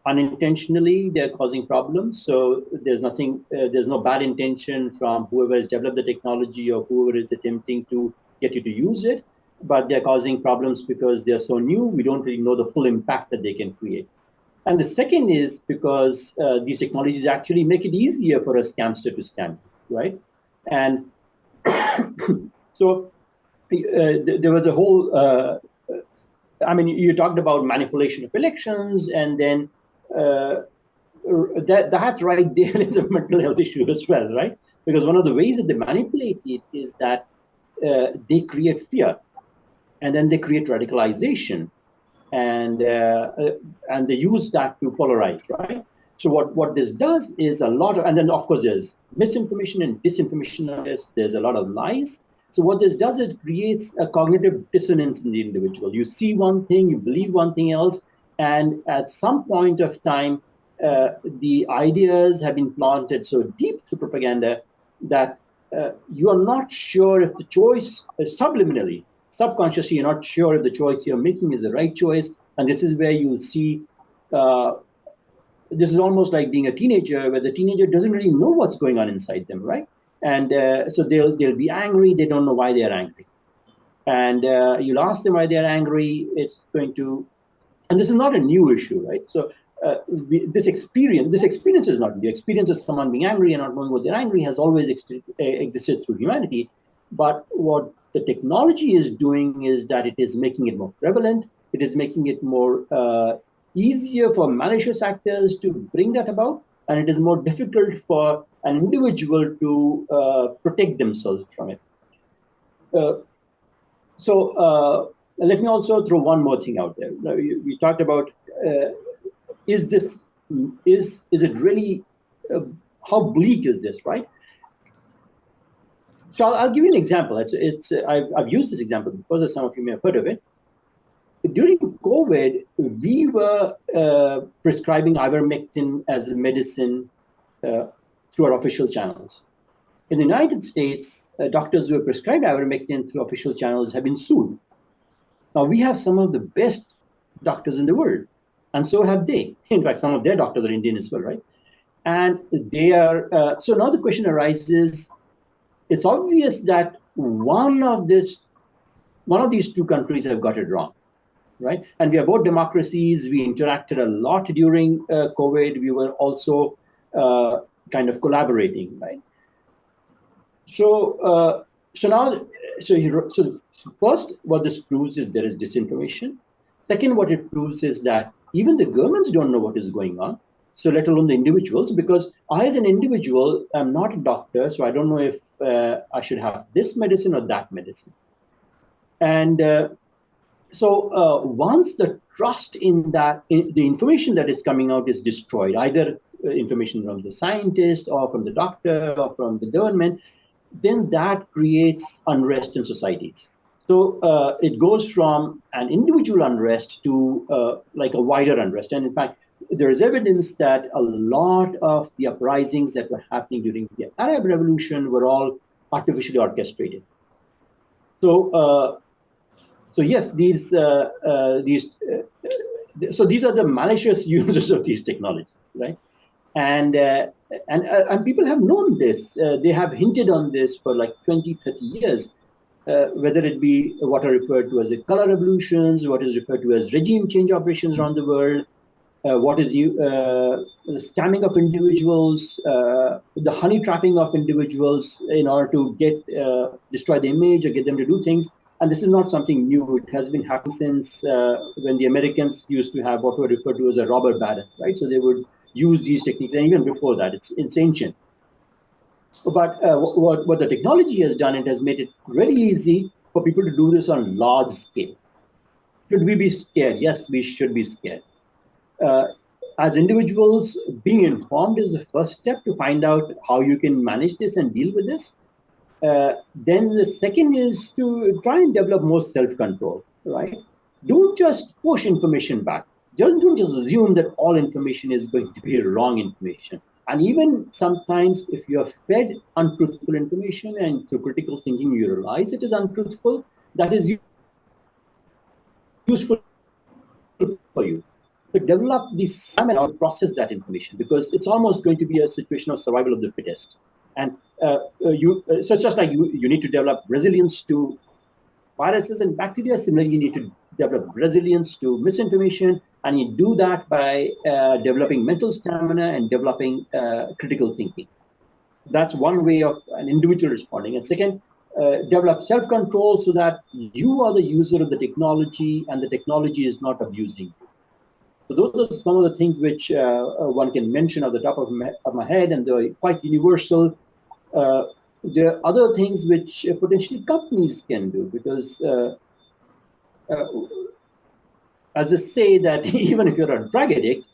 unintentionally they're causing problems. So there's no bad intention from whoever has developed the technology or whoever is attempting to get you to use it, but they're causing problems because they're so new, we don't really know the full impact that they can create. And the second is because these technologies actually make it easier for a scamster to scam, right? And so there was a whole, you talked about manipulation of elections, and then that right there is a mental health issue as well, right? Because one of the ways that they manipulate it is that they create fear, and then they create radicalization, and they use that to polarize, right? So what this does is a lot of, and then of course there's misinformation and disinformation. There's a lot of lies. So what this does is it creates a cognitive dissonance in the individual. You see one thing, you believe one thing else, and at some point of time, the ideas have been planted so deep through propaganda that you are not sure if the choice, subliminally, subconsciously, you're not sure if the choice you're making is the right choice. And this is where you'll see, this is almost like being a teenager, where the teenager doesn't really know what's going on inside them, right? And so they'll be angry. They don't know why they're angry. And you'll ask them why they're angry. It's going to, and this is not a new issue, right? So this experience is not the experience of someone being angry and not knowing what they're angry has always existed through humanity. But what the technology is doing is that it is making it more prevalent. It is making it more easier for malicious actors to bring that about, and it is more difficult for an individual to protect themselves from it. So let me also throw one more thing out there. We talked about is it really how bleak is this, right? So I'll give you an example. I've used this example because some of you may have heard of it. During COVID, we were prescribing ivermectin as a medicine through our official channels. In the United States, doctors who have prescribed ivermectin through official channels have been sued. Now, we have some of the best doctors in the world, and so have they. In fact, some of their doctors are Indian as well, right? And they are, so now the question arises, it's obvious that one of these two countries have got it wrong, right? And we are both democracies. We interacted a lot during COVID. We were also kind of collaborating, right? So first, what this proves is there is disinformation. Second, what it proves is that even the governments don't know what is going on. So let alone the individuals, because I, as an individual, am not a doctor, so I don't know if I should have this medicine or that medicine. And so once the trust in the information that is coming out is destroyed, either information from the scientist or from the doctor or from the government, then that creates unrest in societies. So it goes from an individual unrest to like a wider unrest. And in fact, there is evidence that a lot of the uprisings that were happening during the Arab Revolution were all artificially orchestrated. So, yes, these are the malicious users of these technologies, right? And people have known this. They have hinted on this for like 20, 30 years, whether it be what are referred to as the color revolutions, what is referred to as regime change operations around the world, what is the scamming of individuals, the honey trapping of individuals in order to destroy the image or get them to do things. And this is not something new. It has been happening since when the Americans used to have what were referred to as a robber barons, right? So they would use these techniques, and even before that, it's ancient. But what the technology has done, it has made it very easy for people to do this on large scale. Should we be scared? Yes, we should be scared. As individuals, being informed is the first step to find out how you can manage this and deal with this. Then the second is to try and develop more self-control, right? Don't just push information back. Don't just assume that all information is going to be wrong information. And even sometimes if you are fed untruthful information and through critical thinking you realize it is untruthful, that is useful for you to develop this and process that information, because it's almost going to be a situation of survival of the fittest. And so it's just like you need to develop resilience to viruses and bacteria. Similarly, you need to develop resilience to misinformation, and you do that by developing mental stamina and developing critical thinking. That's one way of an individual responding. And second, develop self-control so that you are the user of the technology and the technology is not abusing you. So those are some of the things which one can mention at the top of my head, and they're quite universal. There are other things which potentially companies can do, because as I say that even if you're a drug addict,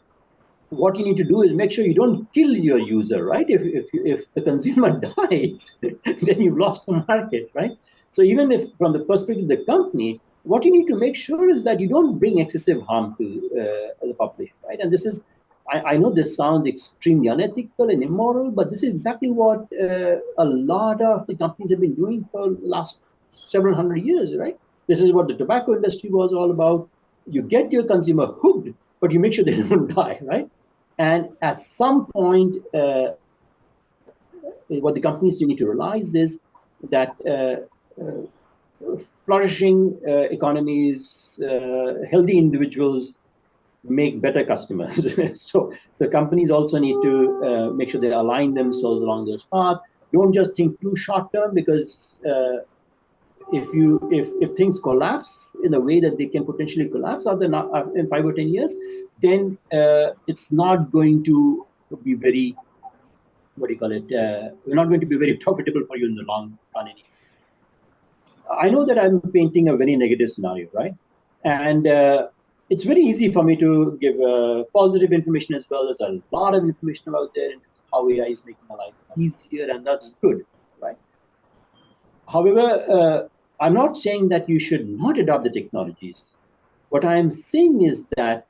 what you need to do is make sure you don't kill your user, right? If the consumer dies, then you've lost the market, right? So even if from the perspective of the company, what you need to make sure is that you don't bring excessive harm to the population, right? And this is, I know this sounds extremely unethical and immoral, but this is exactly what a lot of the companies have been doing for the last several hundred years, right? This is what the tobacco industry was all about. You get your consumer hooked, but you make sure they don't die, right? And at some point, what the companies need to realize is that flourishing economies, healthy individuals make better customers. So the companies also need to make sure they align themselves along those paths. Don't just think too short term, because if things collapse in the way that they can potentially collapse in 5 or 10 years, then it's not going to be very, what do you call it? We're not going to be very profitable for you in the long run anyway. I know that I'm painting a very negative scenario, right? And it's very easy for me to give positive information as well. There's a lot of information out there in how AI is making our lives easier, and that's good, right? However, I'm not saying that you should not adopt the technologies. What I'm saying is that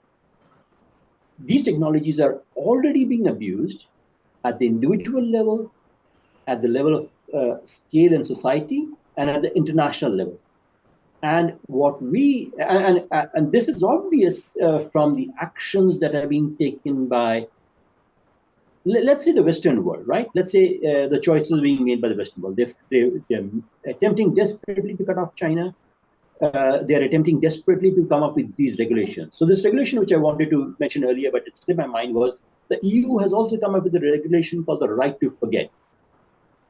these technologies are already being abused at the individual level, at the level of scale in society, and at the international level. And what we, and this is obvious from the actions that are being taken by, let's say, the Western world, right? Let's say the choices being made by the Western world. They're attempting desperately to cut off China. They're attempting desperately to come up with these regulations. So this regulation, which I wanted to mention earlier, but it slipped my mind, was the EU has also come up with a regulation called the right to forget.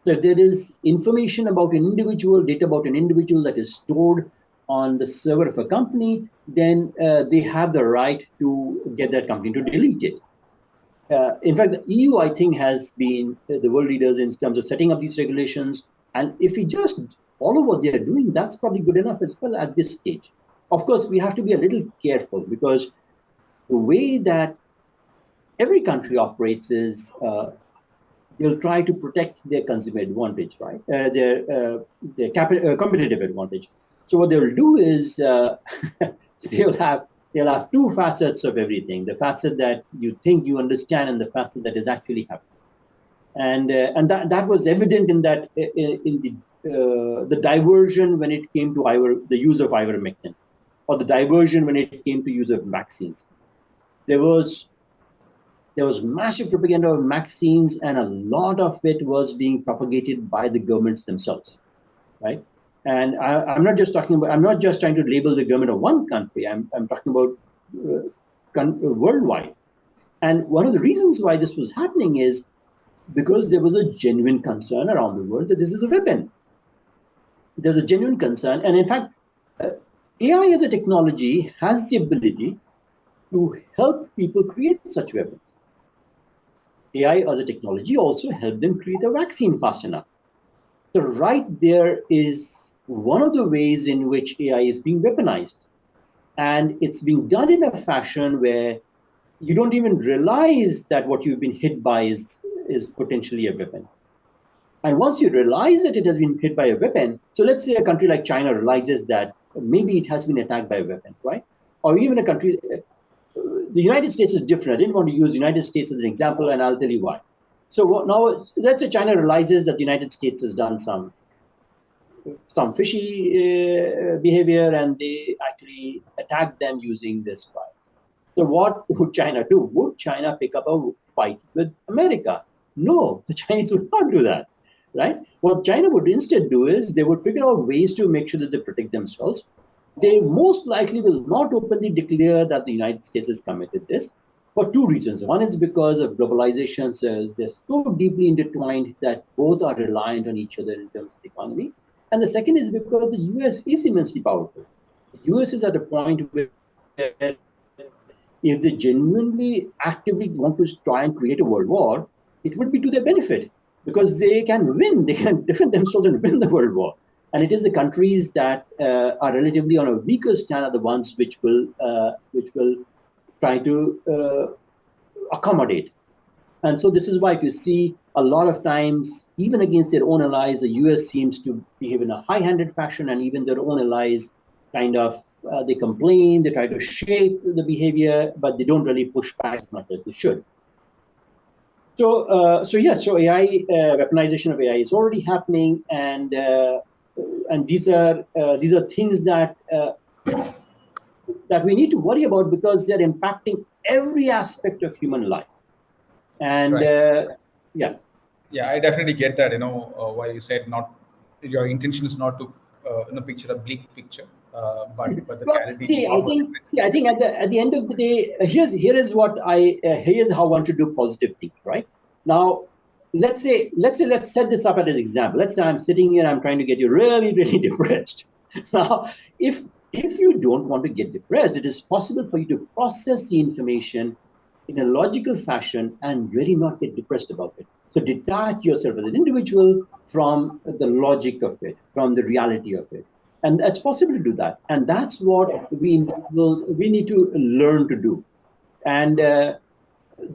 So if there is information about an individual, data about an individual that is stored on the server of a company, then they have the right to get that company to delete it. In fact, the EU, I think, has been the world leaders in terms of setting up these regulations. And if we just follow what they're doing, that's probably good enough as well at this stage. Of course, we have to be a little careful, because the way that every country operates is they'll try to protect their consumer advantage, right? Their competitive advantage. So what they'll do is they'll have two facets of everything: the facet that you think you understand, and the facet that is actually happening. And that was evident in that in the diversion when it came to the use of ivermectin, or the diversion when it came to use of vaccines. There was massive propaganda of vaccines, and a lot of it was being propagated by the governments themselves, right? And I'm not just trying to label the government of one country. I'm talking about worldwide. And one of the reasons why this was happening is because there was a genuine concern around the world that this is a weapon. There's a genuine concern. And in fact, AI as a technology has the ability to help people create such weapons. AI as a technology also helped them create a vaccine fast enough. So right there is one of the ways in which AI is being weaponized. And it's being done in a fashion where you don't even realize that what you've been hit by is potentially a weapon. And once you realize that it has been hit by a weapon, so let's say a country like China realizes that maybe it has been attacked by a weapon, right? Or even a country, the United States is different. I didn't want to use the United States as an example, and I'll tell you why. So now, let's say China realizes that the United States has done some fishy behavior, and they actually attack them using this virus. So what would China do? Would China pick up a fight with America? No, the Chinese would not do that, right? What China would instead do is they would figure out ways to make sure that they protect themselves. They most likely will not openly declare that the United States has committed this for two reasons. One is because of globalization. So they're so deeply intertwined that both are reliant on each other in terms of the economy. And the second is because the US is immensely powerful. The US is at a point where if they genuinely actively want to try and create a world war, it would be to their benefit because they can win, they can defend themselves and win the world war. And it is the countries that are relatively on a weaker stand are the ones which will try to accommodate. And so this is why if you see a lot of times, even against their own allies, the US seems to behave in a high-handed fashion, and even their own allies kind of, they complain, they try to shape the behavior, but they don't really push back as much as they should. So AI, weaponization of AI is already happening, and these are things that that we need to worry about because they're impacting every aspect of human life. And Right. yeah. Yeah, I definitely get that. Why you said not your intention is not to picture a bleak picture, but the Well, reality is far more different. I think at the end of the day, here's how I want to do positive thinking. Right now, let's set this up as an example. Let's say I'm sitting here, I'm trying to get you really, really depressed. Now, if you don't want to get depressed, it is possible for you to process the information in a logical fashion and really not get depressed about it. So detach yourself as an individual from the logic of it, from the reality of it. And it's possible to do that. And that's what we need to learn to do. And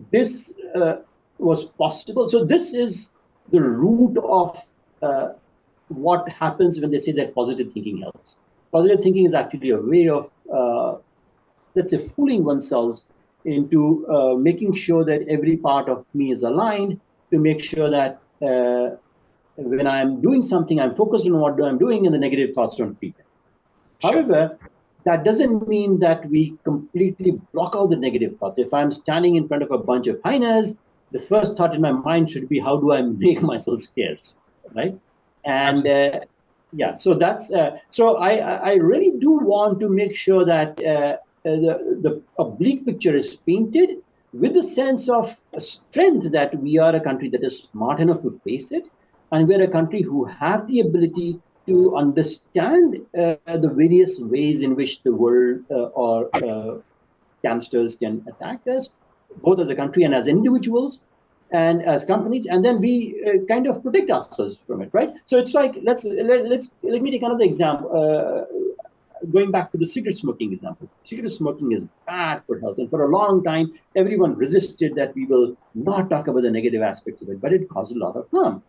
this was possible. So this is the root of what happens when they say that positive thinking helps. Positive thinking is actually a way of, let's say, fooling oneself into making sure that every part of me is aligned, to make sure that when I'm doing something, I'm focused on what I'm doing and the negative thoughts don't creep in. Sure. However, that doesn't mean that we completely block out the negative thoughts. If I'm standing in front of a bunch of hyenas, the first thought in my mind should be, how do I make myself scarce, right? And yeah, so that's so I really do want to make sure that the oblique picture is painted with the sense of strength that we are a country that is smart enough to face it, and we're a country who have the ability to understand the various ways in which the world or scamsters can attack us, both as a country and as individuals and as companies, and then we kind of protect ourselves from it, right? So it's like let me take another example. Going back to the cigarette smoking example, cigarette smoking is bad for health, and for a long time, everyone resisted that we will not talk about the negative aspects of it, but it caused a lot of harm.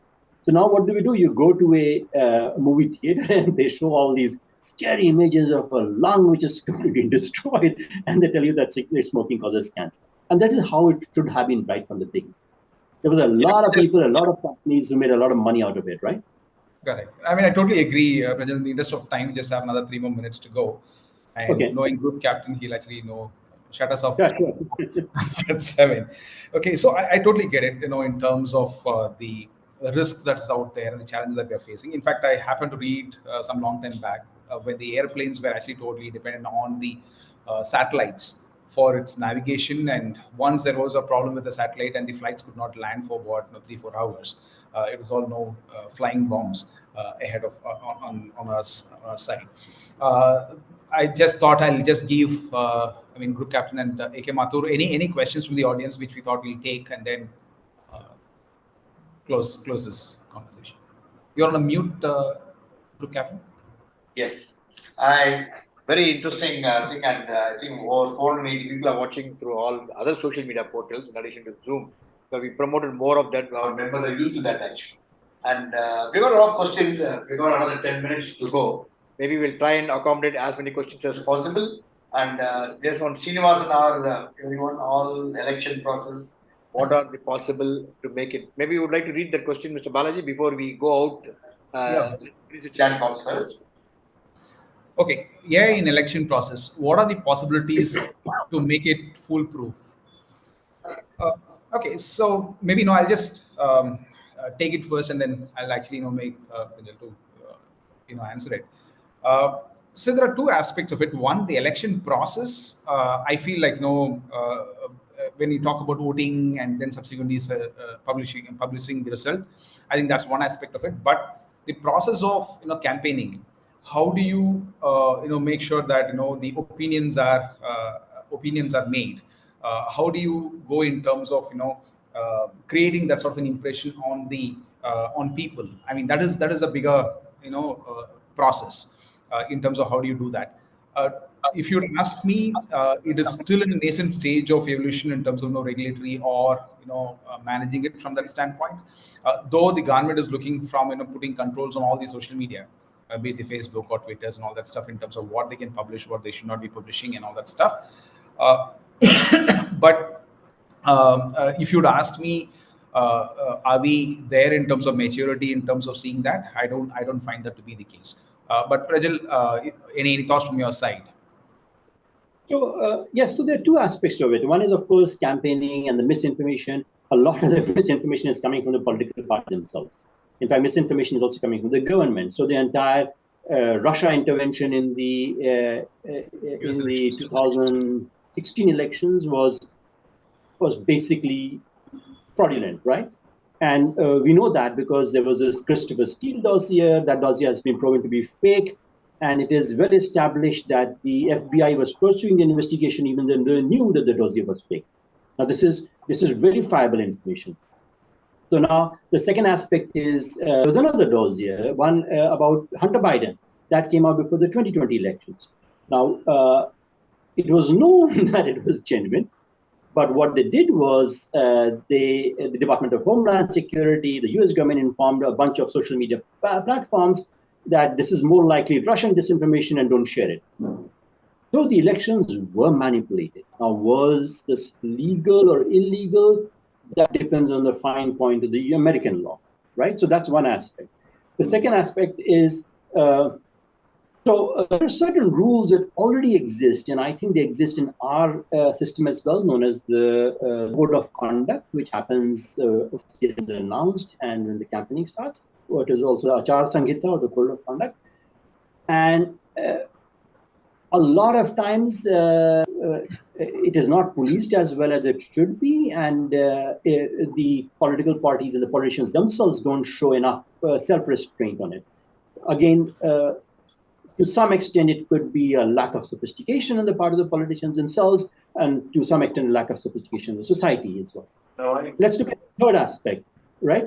So now what do? You go to a movie theater and they show all these scary images of a lung which is completely destroyed, and they tell you that cigarette smoking causes cancer. And that is how it should have been right from the beginning. There was a lot of people, a lot of companies who made a lot of money out of it, right? Correct. I mean, I totally agree. Pranjal, in the interest of time, we just have another 3 more minutes to go. And Okay. knowing group captain, he'll actually shut us off Yeah, sure. at 7. Okay, so I totally get it, in terms of the risks that's out there and the challenges that we are facing. In fact, I happened to read some long time back when the airplanes were actually totally dependent on the satellites for its navigation. And once there was a problem with the satellite and the flights could not land for what, 3-4 hours, it was all flying bombs ahead of on our side. I just thought I'll just give, Group Captain and AK Mathur, any questions from the audience which we thought we'll take and then close this conversation. You're on a mute, Group Captain. Yes, very interesting thing, and I think over 480 people are watching through all other social media portals in addition to Zoom. So we promoted more of that. Our members are used to that actually, and we got a lot of questions. We got another 10 minutes to go. Maybe we'll try and accommodate as many questions as possible. And there's one Srinivasan, everyone, all election process. What are the possible to make it? Maybe you would like to read that question, Mr. Balaji, before we go out. Yeah. Please the chat box first. Okay, AI in election process. What are the possibilities to make it foolproof? Uh, okay, so maybe I'll just take it first, and then I'll actually make Pranjal to answer it. So there are two aspects of it. One, the election process. I feel like when you talk about voting and then subsequently publishing the result, I think that's one aspect of it. But the process of campaigning, how do you make sure that the opinions are made? How do you go in terms of creating that sort of an impression on the on people? I mean, that is a bigger process in terms of how do you do that. If you ask me, it is still in a nascent stage of evolution in terms of regulatory or managing it from that standpoint. Though the government is looking from putting controls on all the social media, be it the Facebook or Twitters and all that stuff in terms of what they can publish, what they should not be publishing, and all that stuff. Uh, but if you'd asked me, are we there in terms of maturity, in terms of seeing that? I don't find that to be the case. But Prajal, any thoughts from your side? So, yes, so there are two aspects of it. One is, of course, campaigning and the misinformation. A lot of the misinformation is coming from the political parties themselves. In fact, misinformation is also coming from the government. So the entire Russia intervention in the 2016 elections was basically fraudulent, right? And we know that because there was this Christopher Steele dossier. That dossier has been proven to be fake. And it is well established that the FBI was pursuing the investigation even though they knew that the dossier was fake. Now, this is verifiable information. So now the second aspect is there was another dossier, one about Hunter Biden, that came out before the 2020 elections. Now, it was known that it was genuine. But what they did was the Department of Homeland Security, the US government informed a bunch of social media platforms that this is more likely Russian disinformation and don't share it. So the elections were manipulated. Now, was this legal or illegal? That depends on the fine point of the American law, right? So that's one aspect. The second aspect is, there are certain rules that already exist, and I think they exist in our system as well, known as the Code of Conduct, which happens is announced and when the campaigning starts. What is also Achar Sanghita, or the Code of Conduct. And a lot of times it is not policed as well as it should be, and the political parties and the politicians themselves don't show enough self-restraint on it. Again, to some extent, it could be a lack of sophistication on the part of the politicians themselves, and to some extent, a lack of sophistication in the society as well. Let's look at the third aspect, right?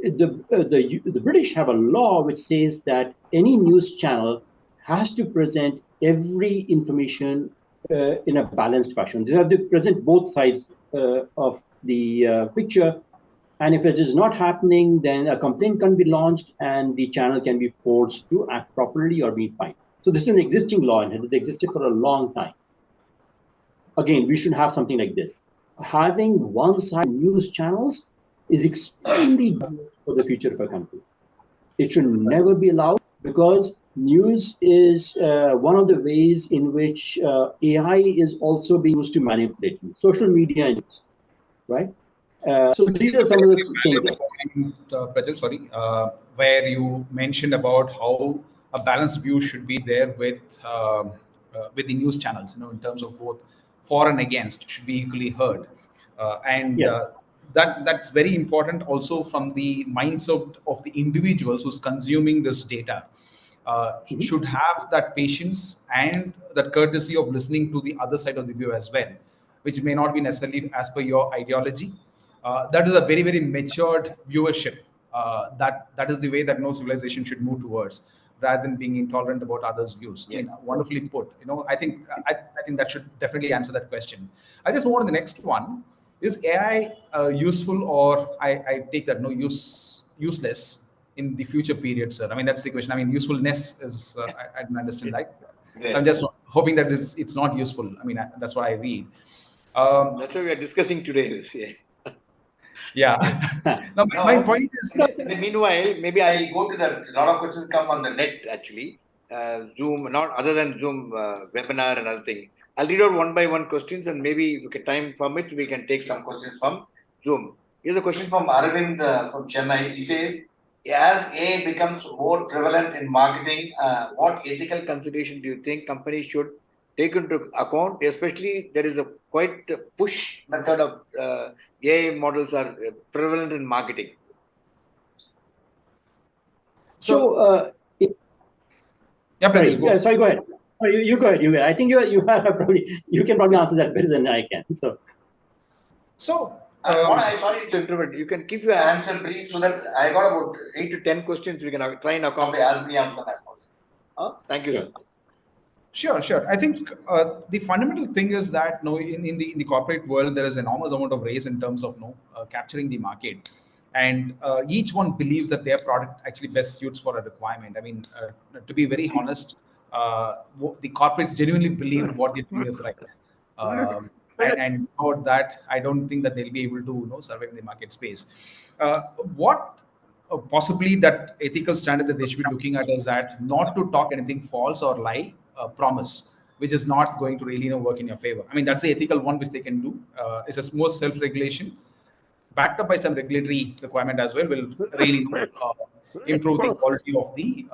The British have a law which says that any news channel has to present every information in a balanced fashion. They have to present both sides of the picture. And if it is not happening, then a complaint can be launched and the channel can be forced to act properly or be fined. So this is an existing law and it has existed for a long time. Again, we should have something like this. Having one-sided news channels is extremely dangerous for the future of a country. It should never be allowed because news is one of the ways in which AI is also being used to manipulate news. Social media news, right? So these are some of the things. Prajal, sorry, where you mentioned about how a balanced view should be there with the news channels, in terms of both for and against should be equally heard, that's very important also from the mindset of the individuals who's consuming this data. Should have that patience and that courtesy of listening to the other side of the view as well, which may not be necessarily as per your ideology. That is a very, very matured viewership. That is the way that no civilization should move towards, rather than being intolerant about others' views. Yeah. Wonderfully put. I think that should definitely answer that question. I just move on to the next one. Is AI useful, or I take that useless in the future period, sir? I mean, that's the question. I mean, usefulness is I don't understand that. Yeah. I'm just hoping that it's not useful. I mean, that's what I read. That's what we are discussing today. Yeah. Now, my point is. Meanwhile, maybe I'll go to a lot of questions come on the net actually. Zoom, not other than Zoom webinar and other thing. I'll read out one by one questions, and maybe if we can time permit, we can take some questions from Zoom. Here's a question from Arvind from Chennai. He says, as AI becomes more prevalent in marketing, what ethical consideration do you think companies should take into account? Especially, there is a quite push method of AI models are prevalent in marketing. So, sorry, go ahead. Oh, you go ahead. I think you have probably you can probably answer that better than I can. Sorry to interrupt. You can keep your answer brief so that I got about 8 to 10 questions. We can try and accommodate as many of them as possible. Thank you. Sure. I think the fundamental thing is that in the corporate world, there is an enormous amount of race in terms of capturing the market. And each one believes that their product actually best suits for a requirement. I mean, to be very honest, the corporates genuinely believe what they're doing is right. And without that, I don't think that they'll be able to survive in the market space. What possibly that ethical standard that they should be looking at is that not to talk anything false or lie, promise, which is not going to really work in your favor. I mean, that's the ethical one which they can do. It's a more self-regulation, backed up by some regulatory requirement as well, will really improve the quality of the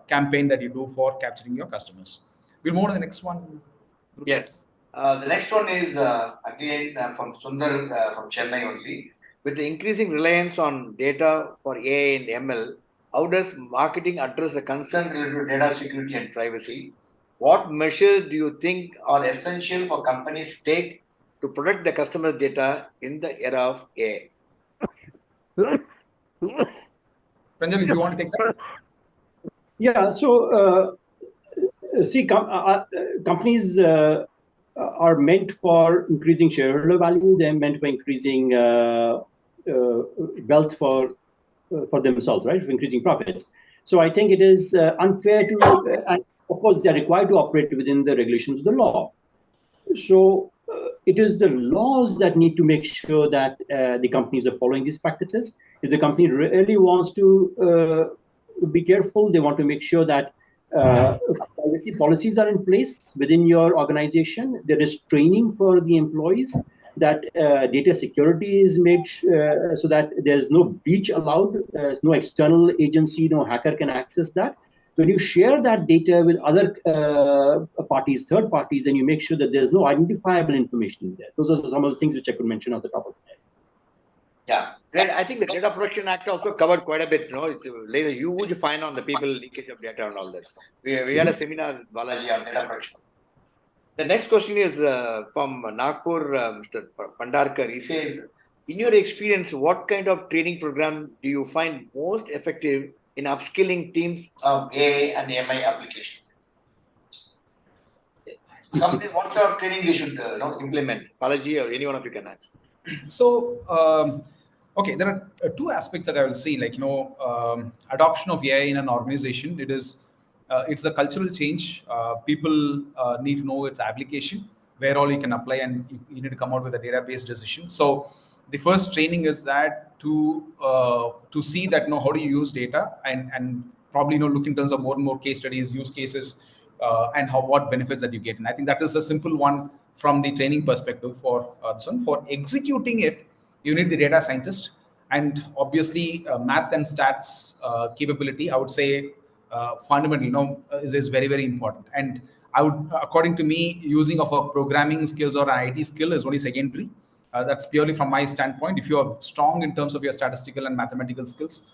campaign that you do for capturing your customers. We'll move on to the next one. Yes. The next one is again from Sundar from Chennai only. With the increasing reliance on data for AI and ML, how does marketing address the concern related to data security and privacy? What measures do you think are essential for companies to take to protect the customer's data in the era of AI? Pranjal, if you want to take that. Yeah, so see, companies are meant for increasing shareholder value. They're meant for increasing wealth for themselves, right? For increasing profits. So I think it is unfair to, and of course, they're required to operate within the regulations of the law. So it is the laws that need to make sure that the companies are following these practices. If the company really wants to be careful, they want to make sure that privacy policies are in place within your organization. There is training for the employees, that data security is made so that there's no breach allowed. There's no external agency, no hacker can access that. When you share that data with other parties, third parties, and you make sure that there's no identifiable information in there. Those are some of the things which I could mention on the top of the head. Yeah, great. I think the Data Protection Act also covered quite a bit. It's laid a huge fine on the people leakage of data and all that. We had a seminar, Balaji, on data protection. The next question is from Nagpur, Mr. Pandarkar. He says, in your experience, what kind of training program do you find most effective in upskilling teams of AI and MI applications? What sort of training they should implement? Balaji, or any one of you can answer. So, okay, there are two aspects that I will see, like, adoption of AI in an organization. It's the cultural change. People need to know its application, where all you can apply, and you need to come out with a database decision. So the first training is that to see that how do you use data, and probably look in terms of more and more case studies, use cases, and what benefits that you get. And I think that is a simple one from the training perspective for this one. For executing it, you need the data scientist, and obviously math and stats capability, I would say, fundamentally, is very, very important. And I would, according to me, using of a programming skills or an IT skill is only secondary. That's purely from my standpoint. If you are strong in terms of your statistical and mathematical skills,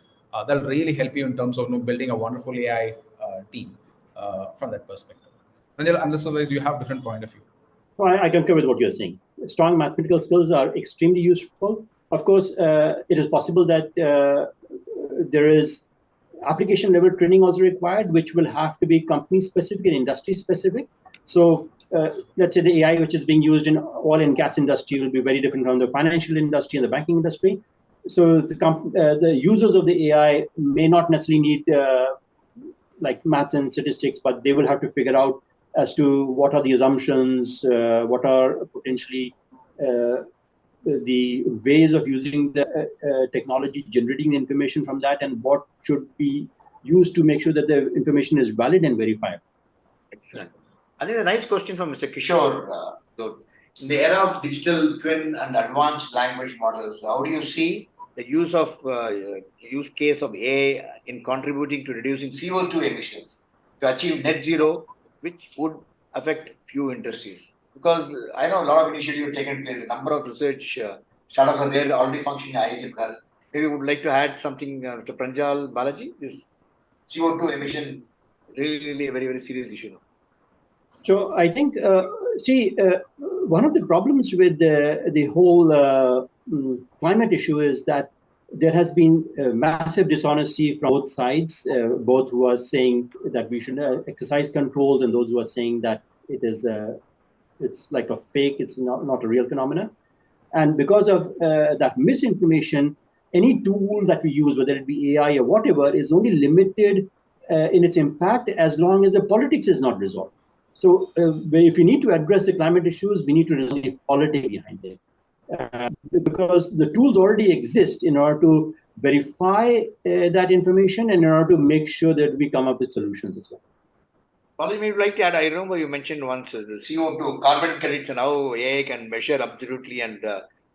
that'll really help you in terms of building a wonderful AI team from that perspective. Pranjal, unless otherwise you have different point of view. Well, I concur with what you're saying. Strong mathematical skills are extremely useful. Of course, it is possible that there is application level training also required, which will have to be company specific and industry specific. So let's say the AI which is being used in oil and gas industry will be very different from the financial industry and the banking industry. So the users of the AI may not necessarily need like maths and statistics, but they will have to figure out as to what are the assumptions, what are potentially the ways of using the technology, generating the information from that, and what should be used to make sure that the information is valid and verifiable. Excellent. I think a nice question from Mr. Kishore. Though. In the era of digital twin and advanced language models, how do you see the use case of AI in contributing to reducing CO2 emissions to achieve net zero, which would affect few industries? Because I know a lot of initiatives taken place. The number of research startups are there already functioning. Maybe you would like to add something, Mr. Pranjal, Balaji. This CO2 emission really a very, very serious issue. So I think, one of the problems with the whole climate issue is that there has been massive dishonesty from both sides, both who are saying that we should exercise controls and those who are saying that it's like a fake, it's not a real phenomena. And because of that misinformation, any tool that we use, whether it be AI or whatever, is only limited in its impact as long as the politics is not resolved. So if we need to address the climate issues, we need to resolve the politics behind it. Because the tools already exist in order to verify that information and in order to make sure that we come up with solutions as well. Balaji, maybe like to add, I remember you mentioned once the CO2 carbon credits and how AI can measure absolutely and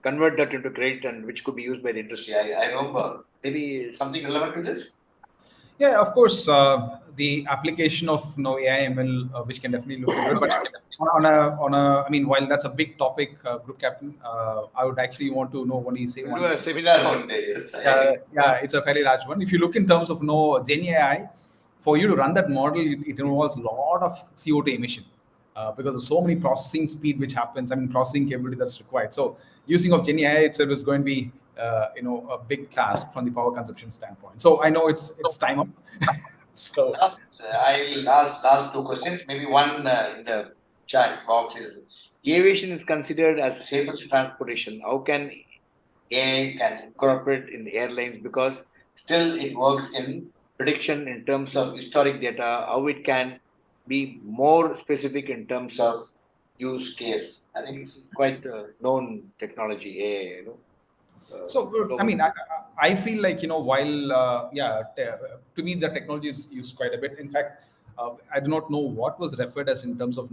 convert that into credit and which could be used by the industry. I remember maybe something relevant to this. Yeah, of course, the application of AI ML, which can definitely look into it. But I mean, while that's a big topic, Group Captain, I would actually want to know only say one. Do a seminar one day. Yes. Yeah, it's a fairly large one. If you look in terms of Gen AI, for you to run that model, it involves a lot of CO2 emission. Because of so many processing speed which happens, I mean, processing capability that's required. So using of Gen AI itself is going to be a big task from the power consumption standpoint. So I know it's time up. So I'll ask last two questions. Maybe one in the chat box is: aviation is considered as safest transportation. How can AI can incorporate in the airlines? Because still it works in prediction in terms of historic data. How it can be more specific in terms of use case. I think it's quite known technology. AI, I mean, I feel like, while, to me, the technology is used quite a bit. In fact, I do not know what was referred as in terms of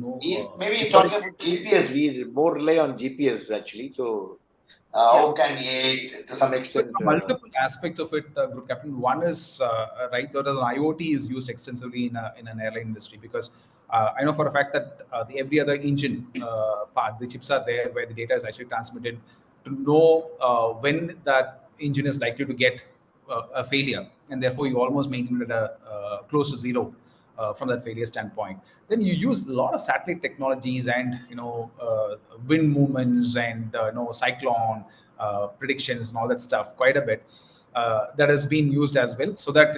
maybe talking about GPS, we more rely on GPS actually. So, how can AI to some extent? So multiple aspects of it, Group Captain. One is, right, that IoT is used extensively in an airline industry because I know for a fact that every other engine part, the chips are there where the data is actually transmitted to know when that engine is likely to get a failure, and therefore you almost maintain it at close to zero from that failure standpoint. Then you use a lot of satellite technologies and wind movements and cyclone predictions and all that stuff quite a bit that has been used as well, so that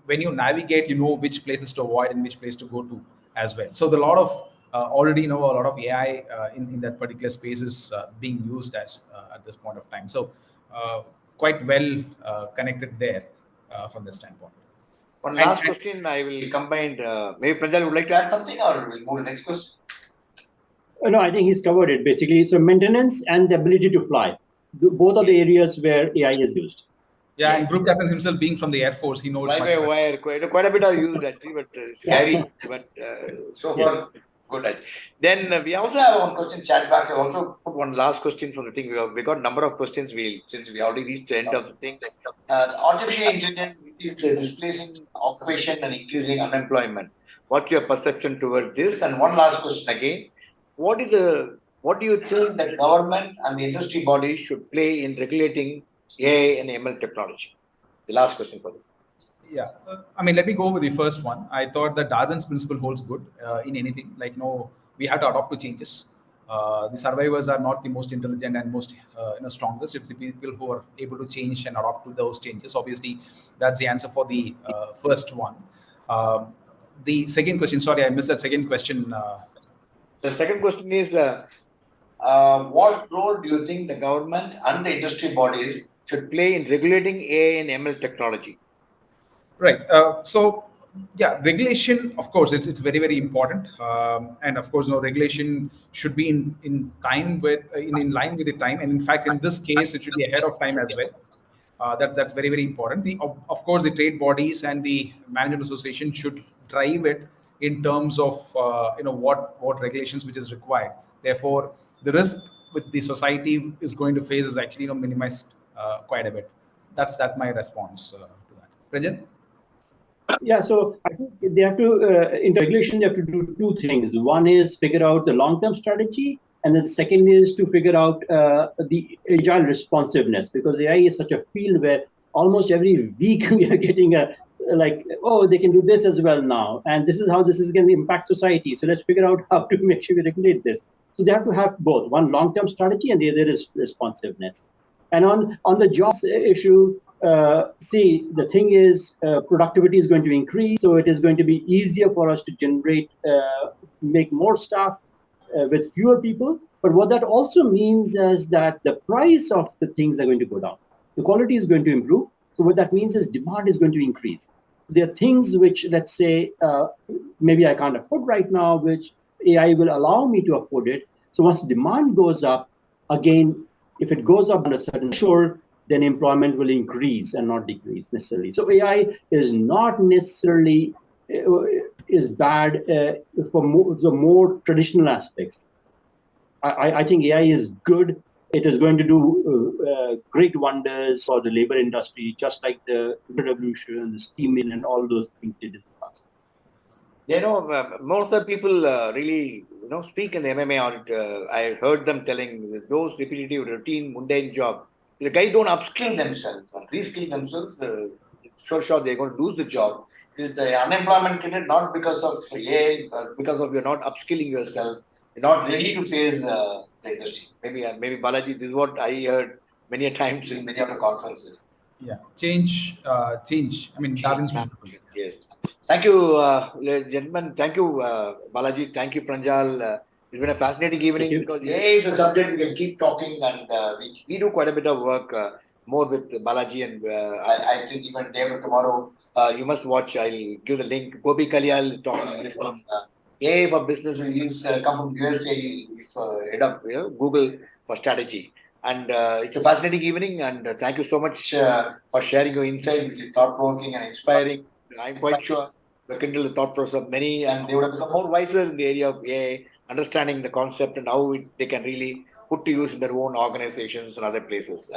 when you navigate, which places to avoid and which place to go to as well. So the lot of already a lot of AI in that particular space is being used as at this point of time. So quite well connected there from this standpoint. One last question I will combine. Maybe Pranjal would like to add something, or we'll move to the next question. No, I think he's covered it basically. So maintenance and the ability to fly, both are the areas where AI is used. Yeah, and Group Captain himself being from the Air Force, he knows fly by wire. Quite a bit are used actually, but scary. But so far, good. Then we also have one question chat box. I also put one last question from the thing. We got a number of questions. Since we already reached the end of the thing, artificial intelligence is displacing occupation and increasing unemployment. What's your perception towards this? And one last question again: what do you think that government and the industry bodies should play in regulating AI and ML technology? The last question for you. Yeah, I mean, let me go with the first one. I thought that Darwin's principle holds good in anything. Like, we have to adopt to changes. The survivors are not the most intelligent and most strongest. It's the people who are able to change and adopt to those changes. Obviously, that's the answer for the first one. The second question, sorry, I missed that second question. The second question is, what role do you think the government and the industry bodies should play in regulating AI and ML technology? Right. So, yeah, regulation, of course, it's very, very important. And of course, regulation should be in line with the time. And in fact, in this case, it should be ahead of time as well. That's very, very important. Of course, the trade bodies and the management association should drive it in terms of what regulations which is required. Therefore, the risk with the society is going to face is actually minimized quite a bit. That's my response to that. Pranjal? Yeah, so I think they have to, in regulation, they have to do two things. One is figure out the long-term strategy, and then the second is to figure out the agile responsiveness, because AI is such a field where almost every week we are getting oh, they can do this as well now, and this is how this is going to impact society. So let's figure out how to make sure we regulate this. So they have to have both, one long-term strategy and the other is responsiveness. And on the jobs issue, see, the thing is, productivity is going to increase, so it is going to be easier for us to generate, make more staff with fewer people. But what that also means is that the price of the things are going to go down. The quality is going to improve. So what that means is demand is going to increase. There are things which, let's say, maybe I can't afford right now, which AI will allow me to afford it. So once demand goes up, again, if it goes up on a certain threshold, then employment will increase and not decrease necessarily. So AI is not necessarily is bad for more traditional aspects. I think AI is good. It is going to do great wonders for the labor industry, just like the revolution, the steam mill, and all those things did in the past. Most of the people really, speak in the MMA audit. I heard them telling those repetitive, routine, mundane job. The guys don't upskill themselves and reskill themselves. Sure, they're going to lose the job. Is the unemployment created not because of AI, but because of you're not upskilling yourself. You're not ready to face the industry. Maybe Balaji, this is what I heard many a times in many of the conferences. Yeah, change. I mean, Darwin's principle. Yes. Thank you, gentlemen. Thank you, Balaji. Thank you, Pranjal. It's been a fascinating evening because AI is a subject we can keep talking, and we do quite a bit of work more with Balaji, and I think even day after tomorrow, you must watch. I'll give the link. Gopi Kalyal talking from AI for business. He's come from USA. He's head of Google for strategy. And it's a fascinating evening, and thank you so much for sharing your insights, which is thought-provoking and inspiring. I'm quite sure we kindle the thought process of many, and they would have become more wiser in the area of AI, understanding the concept and how they can really put to use in their own organizations and other places.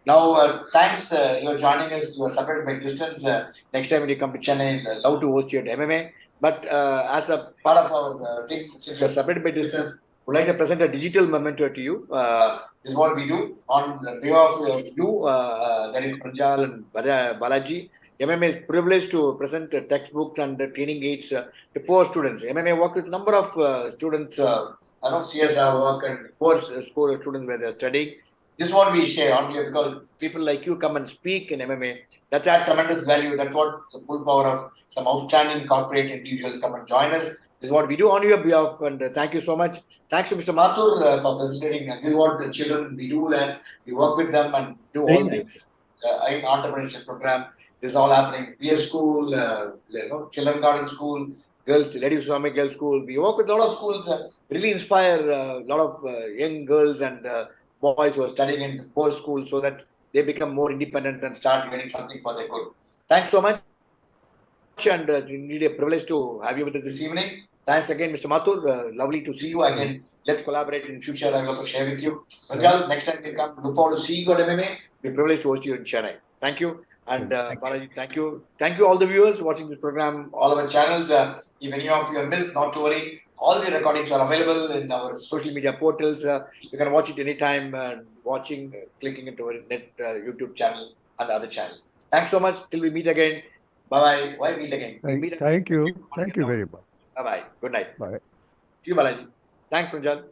Now, thanks. You're joining us. You are separated by distance. Next time when you come to Chennai, love to host you at MMA. But as a part of our thing, since you are separated by distance, would like to present a digital memento to you. This is what we do on behalf of you, that is Pranjal and Balaji. MMA is privileged to present textbooks and training aids to poor students. MMA works with a number of students, CSR work and poor school students where they're studying. This is what we share only because people like you come and speak in MMA. That's our tremendous value. That's what the full power of some outstanding corporate individuals come and join us. This is what we do on your behalf, and thank you so much. Thanks to Mr. Mathur for facilitating. This is what the children we do, and we work with them and do all Nice. in entrepreneurship program. This is all happening. PS school, children garden school, girls, Lady Swami Girls School. We work with a lot of schools, really inspire a lot of young girls and boys who are studying in poor schools so that they become more independent and start getting something for their good. Thanks so much, and indeed a privilege to have you with us this evening. Thanks again, Mr. Mathur. Lovely to see you again. Let's collaborate in future. I will share with you. Pranjal, next time you come, look forward to seeing you at MMA. We're privileged to host you in Chennai. Thank you. And Balaji, thank you. Thank you all the viewers watching this program, all our channels. If any of you have missed, not to worry. All the recordings are available in our social media portals. You can watch it anytime, clicking into our YouTube channel and the other channels. Thanks so much. Till we meet again. Bye-bye. Why meet again? Thank you. Thank you very much. Bye-bye. Good night. Bye. See you, Balaji. Thanks, Pranjal.